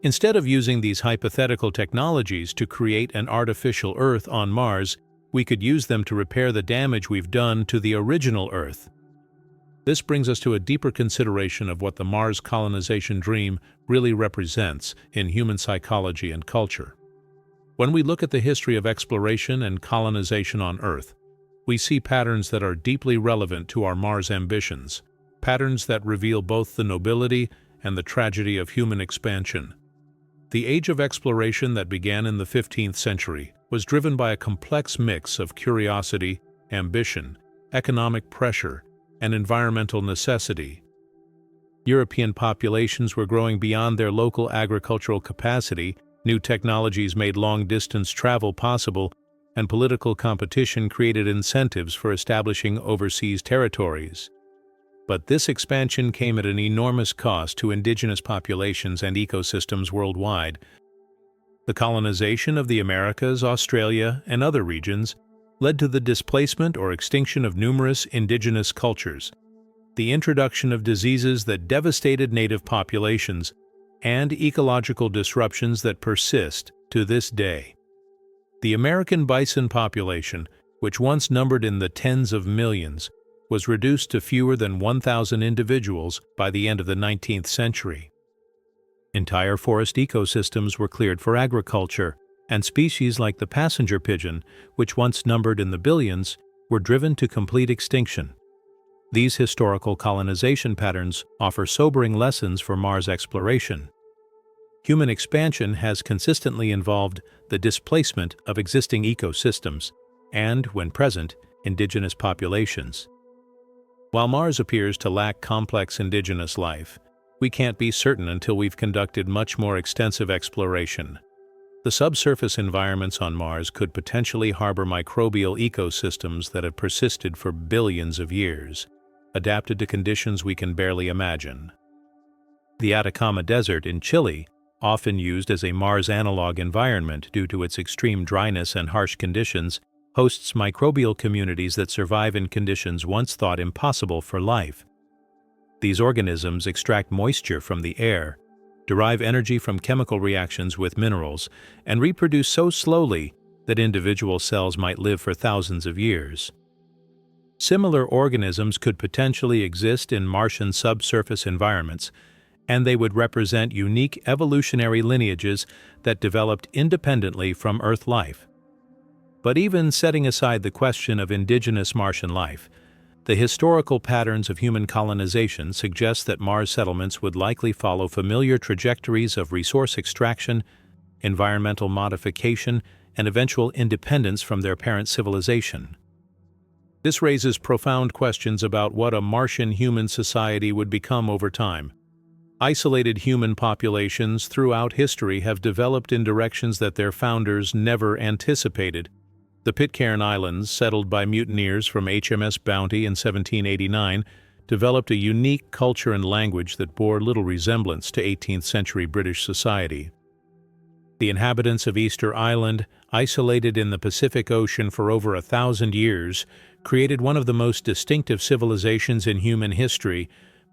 Instead of using these hypothetical technologies to create an artificial Earth on Mars, we could use them to repair the damage we've done to the original Earth. This brings us to a deeper consideration of what the Mars colonization dream really represents in human psychology and culture. When we look at the history of exploration and colonization on Earth, we see patterns that are deeply relevant to our Mars ambitions, patterns that reveal both the nobility and the tragedy of human expansion. The age of exploration that began in the 15th century was driven by a complex mix of curiosity, ambition, economic pressure, and environmental necessity. European populations were growing beyond their local agricultural capacity, new technologies made long-distance travel possible, and political competition created incentives for establishing overseas territories. But this expansion came at an enormous cost to indigenous populations and ecosystems worldwide. The colonization of the Americas, Australia, and other regions led to the displacement or extinction of numerous indigenous cultures, the introduction of diseases that devastated native populations, and ecological disruptions that persist to this day. The American bison population, which once numbered in the tens of millions, was reduced to fewer than 1,000 individuals by the end of the 19th century. Entire forest ecosystems were cleared for agriculture, and species like the passenger pigeon, which once numbered in the billions, were driven to complete extinction. These historical colonization patterns offer sobering lessons for Mars exploration. Human expansion has consistently involved the displacement of existing ecosystems and, when present, indigenous populations. While Mars appears to lack complex indigenous life, we can't be certain until we've conducted much more extensive exploration. The subsurface environments on Mars could potentially harbor microbial ecosystems that have persisted for billions of years, adapted to conditions we can barely imagine. The Atacama Desert in Chile, often used as a Mars analog environment due to its extreme dryness and harsh conditions, hosts microbial communities that survive in conditions once thought impossible for life. These organisms extract moisture from the air, derive energy from chemical reactions with minerals, and reproduce so slowly that individual cells might live for thousands of years. Similar organisms could potentially exist in Martian subsurface environments, and they would represent unique evolutionary lineages that developed independently from Earth life. But even setting aside the question of indigenous Martian life, the historical patterns of human colonization suggest that Mars settlements would likely follow familiar trajectories of resource extraction, environmental modification, and eventual independence from their parent civilization. This raises profound questions about what a Martian human society would become over time. Isolated human populations throughout history have developed in directions that their founders never anticipated. The Pitcairn Islands, settled by mutineers from HMS Bounty in 1789, developed a unique culture and language that bore little resemblance to 18th century British society. The inhabitants of Easter Island, isolated in the Pacific Ocean for over 1,000 years, created one of the most distinctive civilizations in human history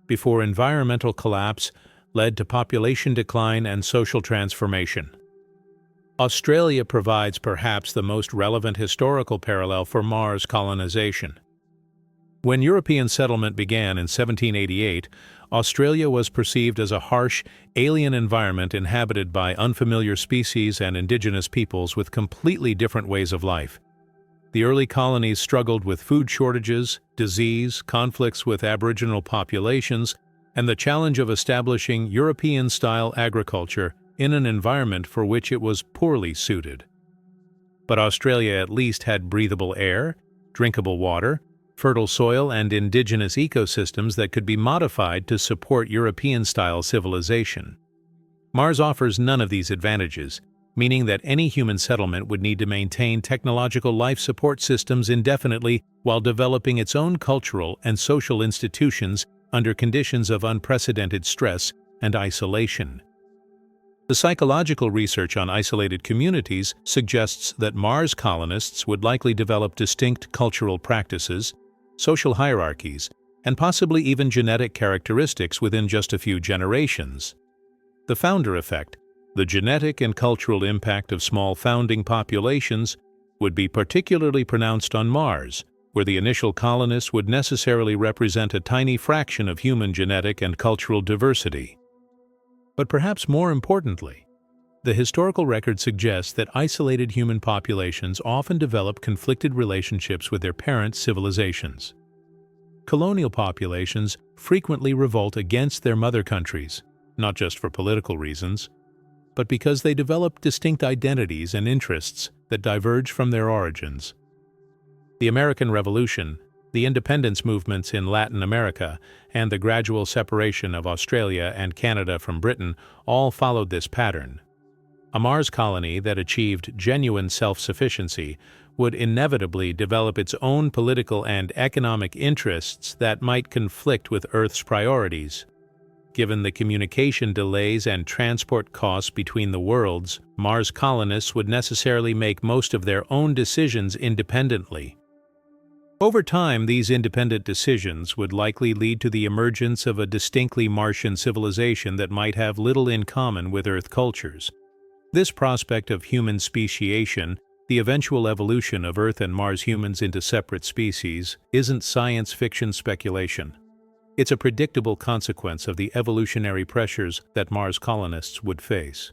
before environmental collapse led to population decline and social transformation. Australia provides perhaps the most relevant historical parallel for Mars colonization. When European settlement began in 1788, Australia was perceived as a harsh, alien environment inhabited by unfamiliar species and indigenous peoples with completely different ways of life. The early colonies struggled with food shortages, disease, conflicts with Aboriginal populations, and the challenge of establishing European-style agriculture in an environment for which it was poorly suited. But Australia at least had breathable air, drinkable water, fertile soil, and indigenous ecosystems that could be modified to support European-style civilization. Mars offers none of these advantages, meaning that any human settlement would need to maintain technological life support systems indefinitely while developing its own cultural and social institutions under conditions of unprecedented stress and isolation. The psychological research on isolated communities suggests that Mars colonists would likely develop distinct cultural practices, social hierarchies, and possibly even genetic characteristics within just a few generations. The founder effect, The genetic and cultural impact of small founding populations would be particularly pronounced on Mars, where the initial colonists would necessarily represent a tiny fraction of human genetic and cultural diversity. But perhaps more importantly, the historical record suggests that isolated human populations often develop conflicted relationships with their parent civilizations. Colonial populations frequently revolt against their mother countries, not just for political reasons, but because they develop distinct identities and interests that diverge from their origins. The American Revolution, the independence movements in Latin America, and the gradual separation of Australia and Canada from Britain all followed this pattern. A Mars colony that achieved genuine self-sufficiency would inevitably develop its own political and economic interests that might conflict with Earth's priorities. Given the communication delays and transport costs between the worlds, Mars colonists would necessarily make most of their own decisions independently. Over time, these independent decisions would likely lead to the emergence of a distinctly Martian civilization that might have little in common with Earth cultures. This prospect of human speciation, the eventual evolution of Earth and Mars humans into separate species, isn't science fiction speculation. It's a predictable consequence of the evolutionary pressures that Mars colonists would face.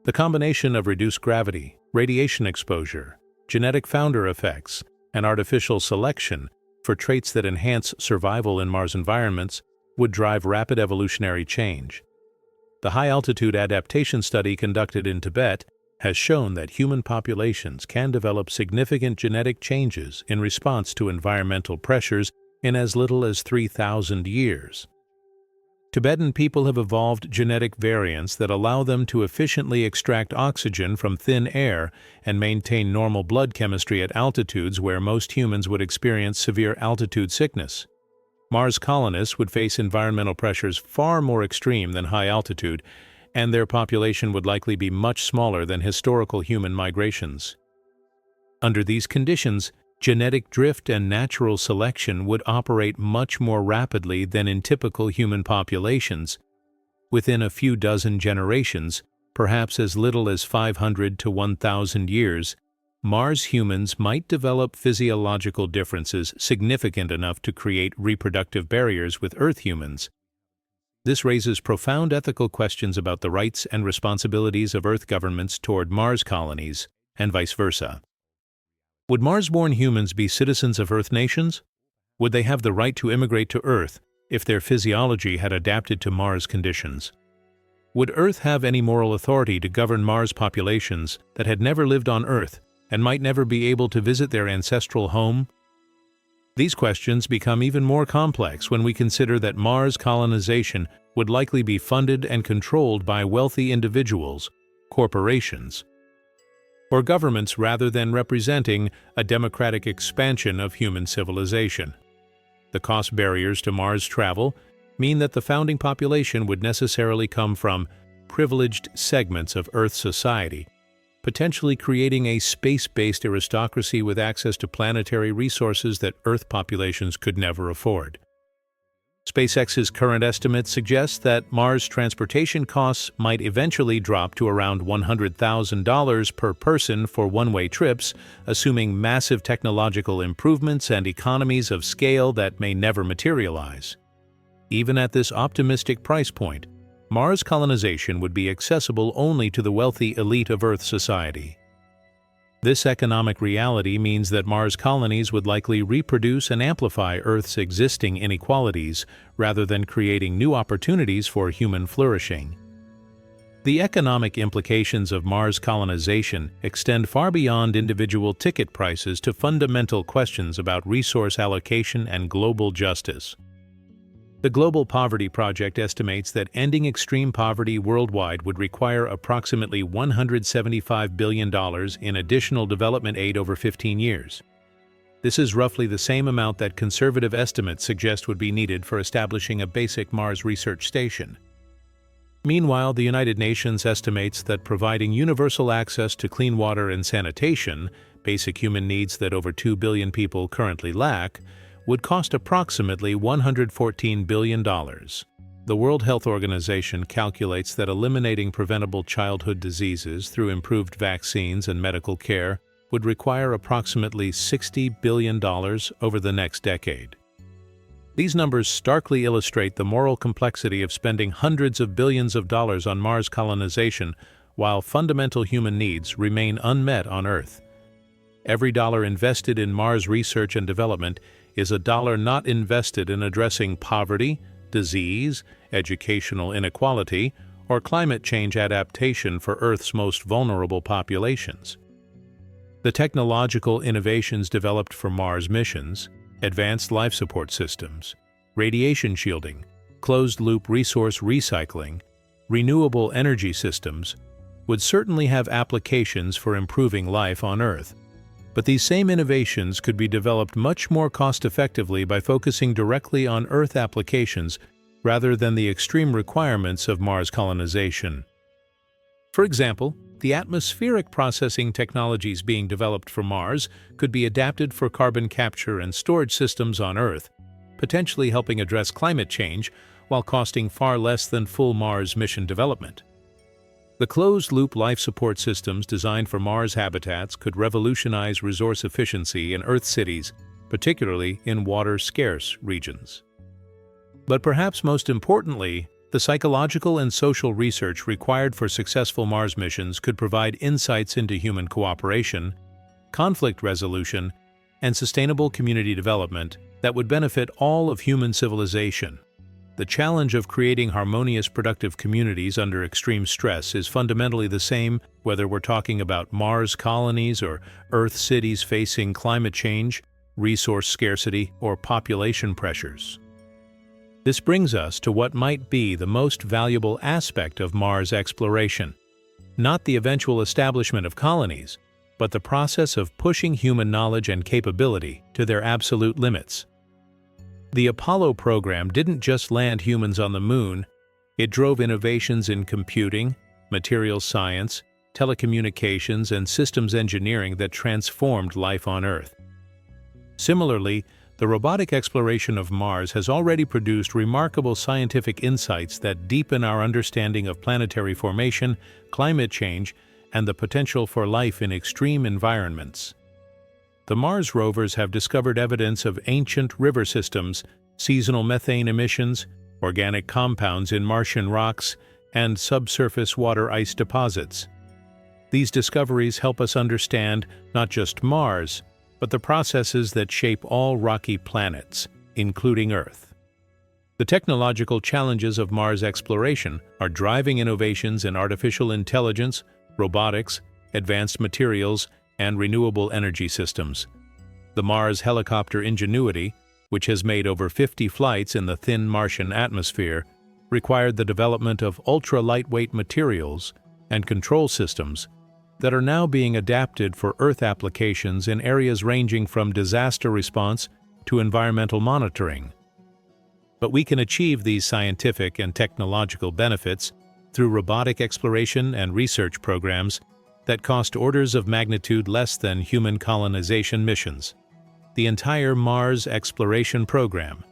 The combination of reduced gravity, radiation exposure, genetic founder effects, and artificial selection for traits that enhance survival in Mars environments would drive rapid evolutionary change. The high-altitude adaptation study conducted in Tibet has shown that human populations can develop significant genetic changes in response to environmental pressures in as little as 3,000 years. Tibetan people have evolved genetic variants that allow them to efficiently extract oxygen from thin air and maintain normal blood chemistry at altitudes where most humans would experience severe altitude sickness. Mars colonists would face environmental pressures far more extreme than high altitude, and their population would likely be much smaller than historical human migrations. Under these conditions, genetic drift and natural selection would operate much more rapidly than in typical human populations. Within a few dozen generations, perhaps as little as 500 to 1,000 years, Mars humans might develop physiological differences significant enough to create reproductive barriers with Earth humans. This raises profound ethical questions about the rights and responsibilities of Earth governments toward Mars colonies, and vice versa. Would Mars-born humans be citizens of Earth nations? Would they have the right to immigrate to Earth if their physiology had adapted to Mars conditions? Would Earth have any moral authority to govern Mars populations that had never lived on Earth and might never be able to visit their ancestral home? These questions become even more complex when we consider that Mars colonization would likely be funded and controlled by wealthy individuals, corporations, or governments rather than representing a democratic expansion of human civilization. The cost barriers to Mars travel mean that the founding population would necessarily come from privileged segments of Earth society, potentially creating a space-based aristocracy with access to planetary resources that Earth populations could never afford. SpaceX's current estimates suggest that Mars transportation costs might eventually drop to around $100,000 per person for one-way trips, assuming massive technological improvements and economies of scale that may never materialize. Even at this optimistic price point, Mars colonization would be accessible only to the wealthy elite of Earth society. This economic reality means that Mars colonies would likely reproduce and amplify Earth's existing inequalities rather than creating new opportunities for human flourishing. The economic implications of Mars colonization extend far beyond individual ticket prices to fundamental questions about resource allocation and global justice. The Global Poverty Project estimates that ending extreme poverty worldwide would require approximately $175 billion in additional development aid over 15 years. This is roughly the same amount that conservative estimates suggest would be needed for establishing a basic Mars research station. Meanwhile, the United Nations estimates that providing universal access to clean water and sanitation, basic human needs that over 2 billion people currently lack, would cost approximately $114 billion. The World Health Organization calculates that eliminating preventable childhood diseases through improved vaccines and medical care would require approximately $60 billion over the next decade. These numbers starkly illustrate the moral complexity of spending hundreds of billions of dollars on Mars colonization while fundamental human needs remain unmet on Earth. Every dollar invested in Mars research and development is a dollar not invested in addressing poverty, disease, educational inequality, or climate change adaptation for Earth's most vulnerable populations. The technological innovations developed for Mars missions, advanced life support systems, radiation shielding, closed-loop resource recycling, renewable energy systems, would certainly have applications for improving life on Earth. But these same innovations could be developed much more cost-effectively by focusing directly on Earth applications rather than the extreme requirements of Mars colonization. For example, the atmospheric processing technologies being developed for Mars could be adapted for carbon capture and storage systems on Earth, potentially helping address climate change while costing far less than full Mars mission development. The closed-loop life support systems designed for Mars habitats could revolutionize resource efficiency in Earth cities, particularly in water-scarce regions. But perhaps most importantly, the psychological and social research required for successful Mars missions could provide insights into human cooperation, conflict resolution, and sustainable community development that would benefit all of human civilization. The challenge of creating harmonious, productive communities under extreme stress is fundamentally the same whether we're talking about Mars colonies or Earth cities facing climate change, resource scarcity, or population pressures. This brings us to what might be the most valuable aspect of Mars exploration. Not the eventual establishment of colonies, but the process of pushing human knowledge and capability to their absolute limits. The Apollo program didn't just land humans on the Moon, it drove innovations in computing, materials science, telecommunications, and systems engineering that transformed life on Earth. Similarly, the robotic exploration of Mars has already produced remarkable scientific insights that deepen our understanding of planetary formation, climate change, and the potential for life in extreme environments. The Mars rovers have discovered evidence of ancient river systems, seasonal methane emissions, organic compounds in Martian rocks, and subsurface water ice deposits. These discoveries help us understand not just Mars, but the processes that shape all rocky planets, including Earth. The technological challenges of Mars exploration are driving innovations in artificial intelligence, robotics, advanced materials, and renewable energy systems. The Mars helicopter Ingenuity, which has made over 50 flights in the thin Martian atmosphere, required the development of ultra-lightweight materials and control systems that are now being adapted for Earth applications in areas ranging from disaster response to environmental monitoring. But we can achieve these scientific and technological benefits through robotic exploration and research programs that cost orders of magnitude less than human colonization missions. The entire Mars exploration program,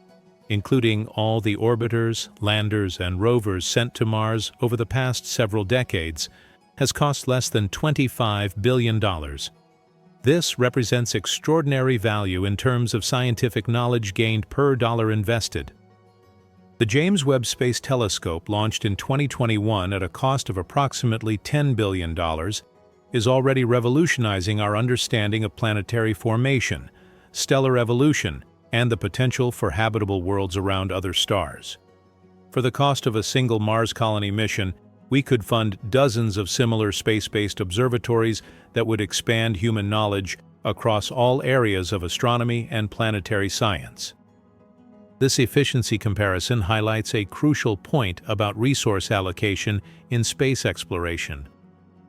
including all the orbiters, landers, and rovers sent to Mars over the past several decades, has cost less than $25 billion. This represents extraordinary value in terms of scientific knowledge gained per dollar invested. The James Webb Space Telescope, launched in 2021 at a cost of approximately $10 billion, is already revolutionizing our understanding of planetary formation, stellar evolution, and the potential for habitable worlds around other stars. For the cost of a single Mars colony mission, we could fund dozens of similar space-based observatories that would expand human knowledge across all areas of astronomy and planetary science. This efficiency comparison highlights a crucial point about resource allocation in space exploration.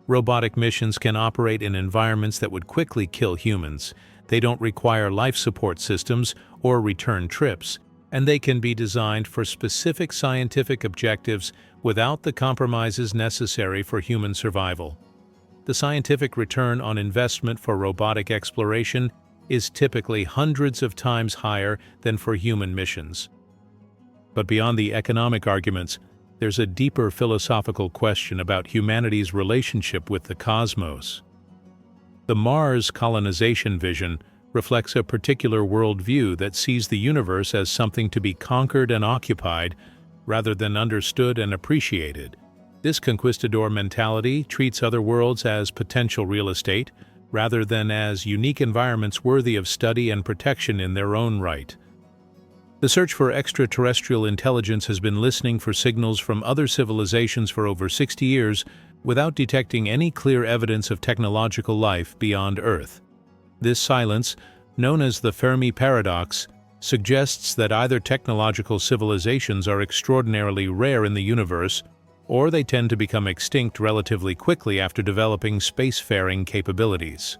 Robotic missions can operate in environments that would quickly kill humans. They don't require life support systems or return trips, and they can be designed for specific scientific objectives without the compromises necessary for human survival. The scientific return on investment for robotic exploration is typically hundreds of times higher than for human missions. But beyond the economic arguments, there's a deeper philosophical question about humanity's relationship with the cosmos. The Mars colonization vision reflects a particular worldview that sees the universe as something to be conquered and occupied, rather than understood and appreciated. This conquistador mentality treats other worlds as potential real estate, rather than as unique environments worthy of study and protection in their own right. The search for extraterrestrial intelligence has been listening for signals from other civilizations for over 60 years without detecting any clear evidence of technological life beyond Earth. This silence, known as the Fermi paradox, suggests that either technological civilizations are extraordinarily rare in the universe, or they tend to become extinct relatively quickly after developing spacefaring capabilities.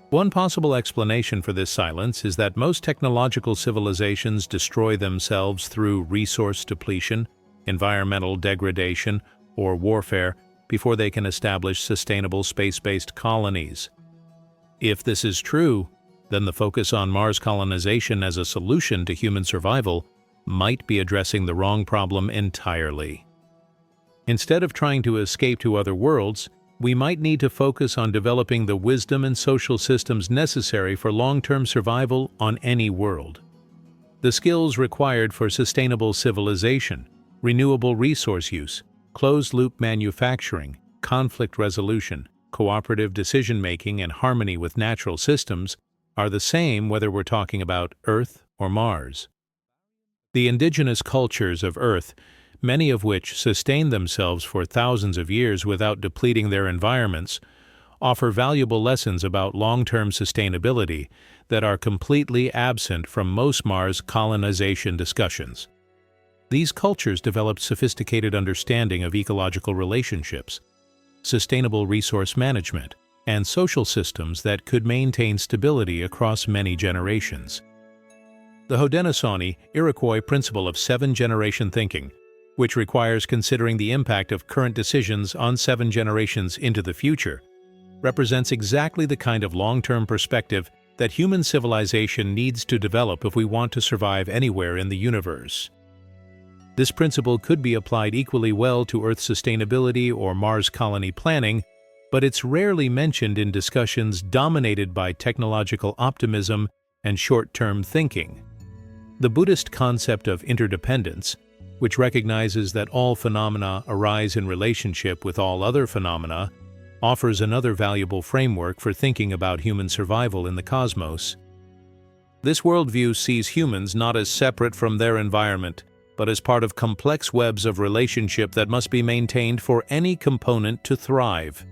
One possible explanation for this silence is that most technological civilizations destroy themselves through resource depletion, environmental degradation, or warfare before they can establish sustainable space-based colonies. If this is true, then the focus on Mars colonization as a solution to human survival might be addressing the wrong problem entirely. Instead of trying to escape to other worlds, we might need to focus on developing the wisdom and social systems necessary for long-term survival on any world. The skills required for sustainable civilization, renewable resource use, closed-loop manufacturing, conflict resolution, cooperative decision-making, and harmony with natural systems are the same whether we're talking about Earth or Mars. The indigenous cultures of Earth, many of which sustain themselves for thousands of years without depleting their environments, offer valuable lessons about long-term sustainability that are completely absent from most Mars colonization discussions. These cultures developed sophisticated understanding of ecological relationships, sustainable resource management, and social systems that could maintain stability across many generations. The Haudenosaunee Iroquois principle of seven-generation thinking, which requires considering the impact of current decisions on 7 generations into the future, represents exactly the kind of long-term perspective that human civilization needs to develop if we want to survive anywhere in the universe. This principle could be applied equally well to Earth sustainability or Mars colony planning, but it's rarely mentioned in discussions dominated by technological optimism and short-term thinking. The Buddhist concept of interdependence, which recognizes that all phenomena arise in relationship with all other phenomena, offers another valuable framework for thinking about human survival in the cosmos. This worldview sees humans not as separate from their environment, but as part of complex webs of relationship that must be maintained for any component to thrive.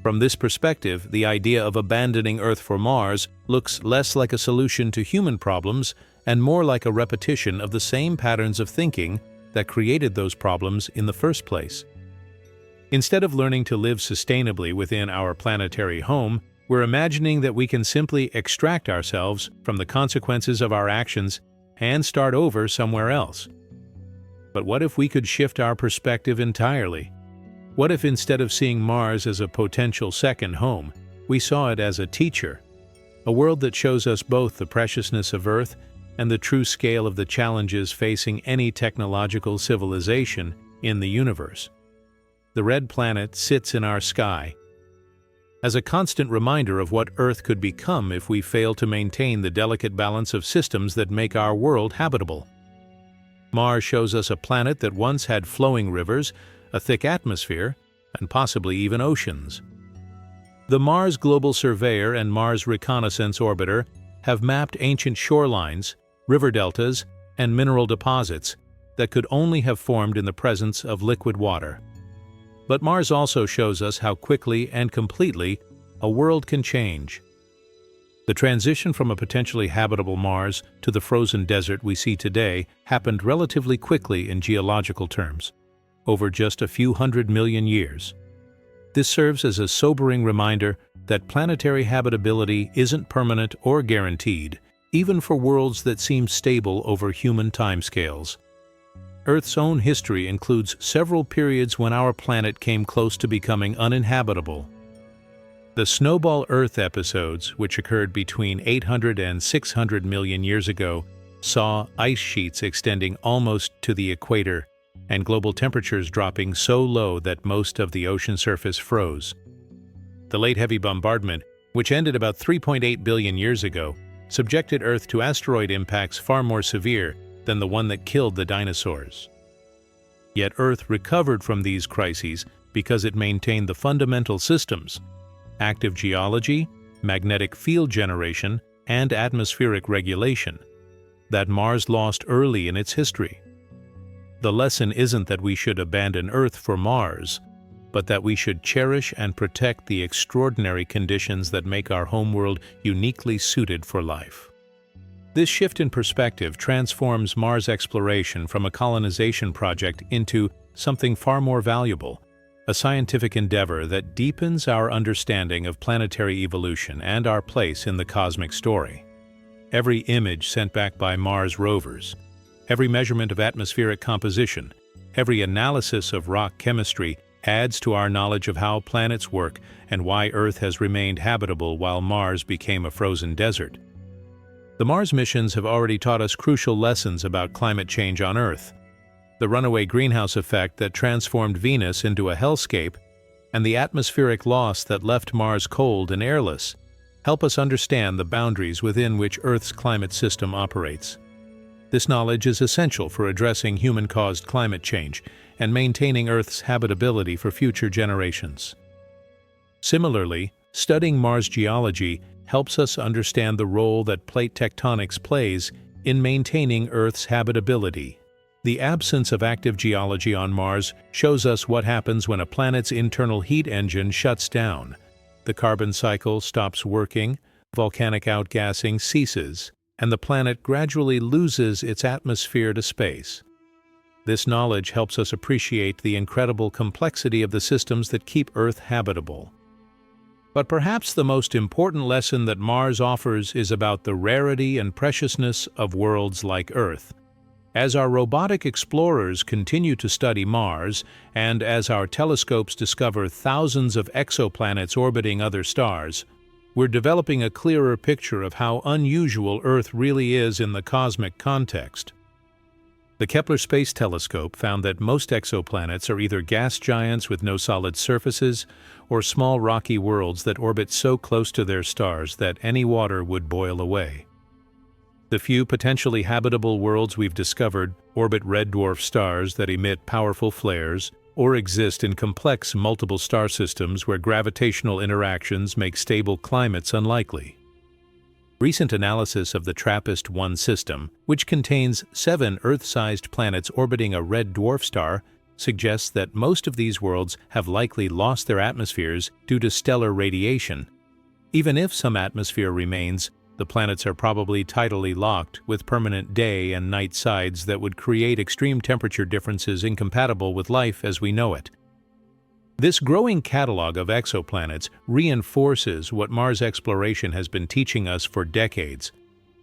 From this perspective, the idea of abandoning Earth for Mars looks less like a solution to human problems and more like a repetition of the same patterns of thinking that created those problems in the first place. Instead of learning to live sustainably within our planetary home, we're imagining that we can simply extract ourselves from the consequences of our actions and start over somewhere else. But what if we could shift our perspective entirely? What if instead of seeing Mars as a potential second home, we saw it as a teacher, a world that shows us both the preciousness of Earth and the true scale of the challenges facing any technological civilization in the universe? The red planet sits in our sky as a constant reminder of what Earth could become if we fail to maintain the delicate balance of systems that make our world habitable. Mars shows us a planet that once had flowing rivers, a thick atmosphere, and possibly even oceans. The Mars Global Surveyor and Mars Reconnaissance Orbiter have mapped ancient shorelines, river deltas, and mineral deposits that could only have formed in the presence of liquid water. But Mars also shows us how quickly and completely a world can change. The transition from a potentially habitable Mars to the frozen desert we see today happened relatively quickly in geological terms, over just a few 100 million years. This serves as a sobering reminder that planetary habitability isn't permanent or guaranteed, even for worlds that seem stable over human timescales. Earth's own history includes several periods when our planet came close to becoming uninhabitable. The Snowball Earth episodes, which occurred between 800 and 600 million years ago, saw ice sheets extending almost to the equator and global temperatures dropping so low that most of the ocean surface froze. The late heavy bombardment, which ended about 3.8 billion years ago, subjected Earth to asteroid impacts far more severe than the one that killed the dinosaurs. Yet Earth recovered from these crises because it maintained the fundamental systems: active geology, magnetic field generation, and atmospheric regulation that Mars lost early in its history. The lesson isn't that we should abandon Earth for Mars, but that we should cherish and protect the extraordinary conditions that make our homeworld uniquely suited for life. This shift in perspective transforms Mars exploration from a colonization project into something far more valuable, a scientific endeavor that deepens our understanding of planetary evolution and our place in the cosmic story. Every image sent back by Mars rovers, every measurement of atmospheric composition, every analysis of rock chemistry adds to our knowledge of how planets work and why Earth has remained habitable while Mars became a frozen desert. The Mars missions have already taught us crucial lessons about climate change on Earth. The runaway greenhouse effect that transformed Venus into a hellscape, and the atmospheric loss that left Mars cold and airless, help us understand the boundaries within which Earth's climate system operates. This knowledge is essential for addressing human-caused climate change and maintaining Earth's habitability for future generations. Similarly, studying Mars geology helps us understand the role that plate tectonics plays in maintaining Earth's habitability. The absence of active geology on Mars shows us what happens when a planet's internal heat engine shuts down. The carbon cycle stops working, volcanic outgassing ceases, and the planet gradually loses its atmosphere to space. This knowledge helps us appreciate the incredible complexity of the systems that keep Earth habitable. But perhaps the most important lesson that Mars offers is about the rarity and preciousness of worlds like Earth. As our robotic explorers continue to study Mars, and as our telescopes discover thousands of exoplanets orbiting other stars, we're developing a clearer picture of how unusual Earth really is in the cosmic context. The Kepler Space Telescope found that most exoplanets are either gas giants with no solid surfaces or small rocky worlds that orbit so close to their stars that any water would boil away. The few potentially habitable worlds we've discovered orbit red dwarf stars that emit powerful flares or exist in complex multiple star systems where gravitational interactions make stable climates unlikely. Recent analysis of the TRAPPIST-1 system, which contains 7 Earth-sized planets orbiting a red dwarf star, suggests that most of these worlds have likely lost their atmospheres due to stellar radiation. Even if some atmosphere remains, the planets are probably tidally locked with permanent day and night sides that would create extreme temperature differences incompatible with life as we know it. This growing catalog of exoplanets reinforces what Mars exploration has been teaching us for decades.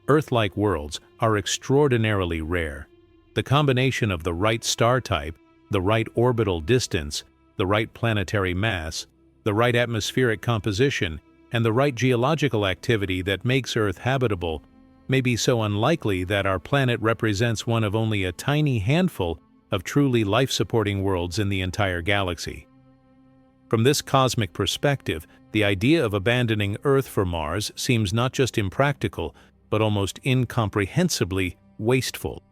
Earth-like worlds are extraordinarily rare. The combination of the right star type, the right orbital distance, the right planetary mass, the right atmospheric composition, and the right geological activity that makes Earth habitable may be so unlikely that our planet represents one of only a tiny handful of truly life-supporting worlds in the entire galaxy. From this cosmic perspective, the idea of abandoning Earth for Mars seems not just impractical, but almost incomprehensibly wasteful.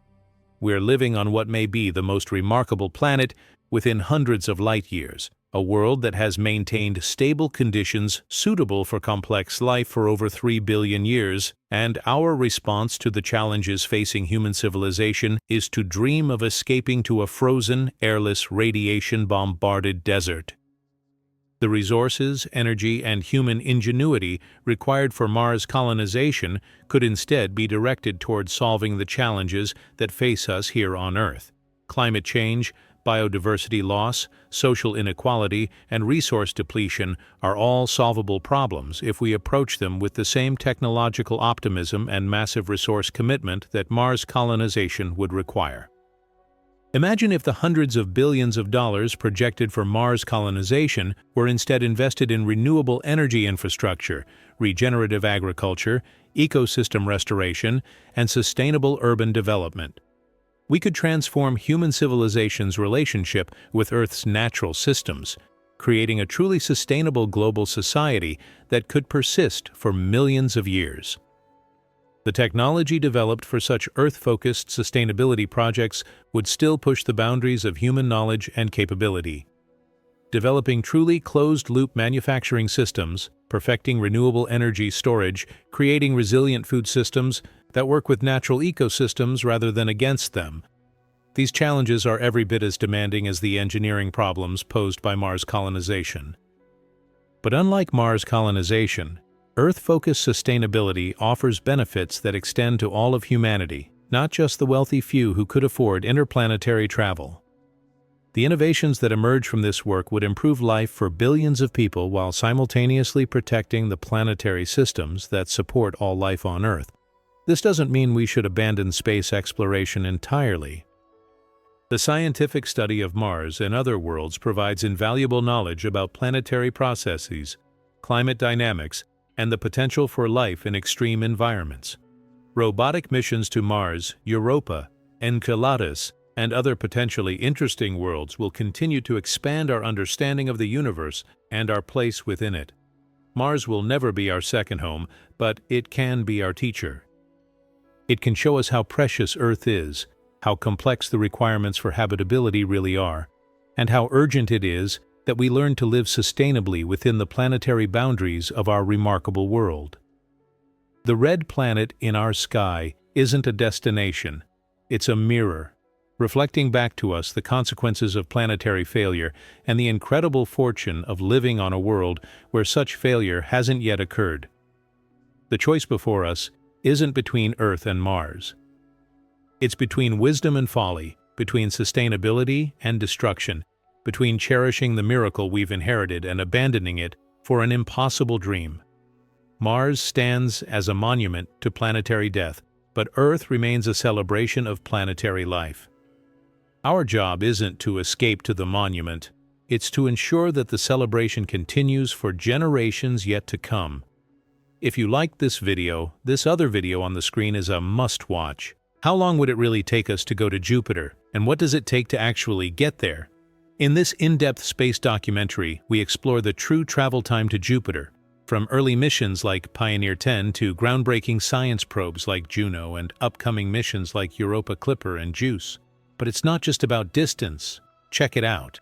We're living on what may be the most remarkable planet within hundreds of light years, a world that has maintained stable conditions suitable for complex life for over 3 billion years, and our response to the challenges facing human civilization is to dream of escaping to a frozen, airless, radiation-bombarded desert. The resources, energy, and human ingenuity required for Mars colonization could instead be directed towards solving the challenges that face us here on Earth. Climate change, biodiversity loss, social inequality, and resource depletion are all solvable problems if we approach them with the same technological optimism and massive resource commitment that Mars colonization would require. Imagine if the hundreds of billions of dollars projected for Mars colonization were instead invested in renewable energy infrastructure, regenerative agriculture, ecosystem restoration, and sustainable urban development. We could transform human civilization's relationship with Earth's natural systems, creating a truly sustainable global society that could persist for millions of years. The technology developed for such Earth-focused sustainability projects would still push the boundaries of human knowledge and capability. Developing truly closed-loop manufacturing systems, perfecting renewable energy storage, creating resilient food systems that work with natural ecosystems rather than against them. These challenges are every bit as demanding as the engineering problems posed by Mars colonization. But unlike Mars colonization, Earth-focused sustainability offers benefits that extend to all of humanity, not just the wealthy few who could afford interplanetary travel. The innovations that emerge from this work would improve life for billions of people while simultaneously protecting the planetary systems that support all life on Earth. This doesn't mean we should abandon space exploration entirely. The scientific study of Mars and other worlds provides invaluable knowledge about planetary processes, climate dynamics, and the potential for life in extreme environments. Robotic missions to Mars, Europa, Enceladus, and other potentially interesting worlds will continue to expand our understanding of the universe and our place within it. Mars will never be our second home, but it can be our teacher. It can show us how precious Earth is, how complex the requirements for habitability really are, and how urgent it is that we learn to live sustainably within the planetary boundaries of our remarkable world. The red planet in our sky isn't a destination, it's a mirror, reflecting back to us the consequences of planetary failure and the incredible fortune of living on a world where such failure hasn't yet occurred. The choice before us isn't between Earth and Mars. It's between wisdom and folly, between sustainability and destruction, between cherishing the miracle we've inherited and abandoning it for an impossible dream. Mars stands as a monument to planetary death, but Earth remains a celebration of planetary life. Our job isn't to escape to the monument, it's to ensure that the celebration continues for generations yet to come. If you liked this video, this other video on the screen is a must-watch. How long would it really take us to go to Jupiter, and what does it take to actually get there? In this in-depth space documentary, we explore the true travel time to Jupiter, from early missions like Pioneer 10 to groundbreaking science probes like Juno and upcoming missions like Europa Clipper and JUICE. But it's not just about distance. Check it out.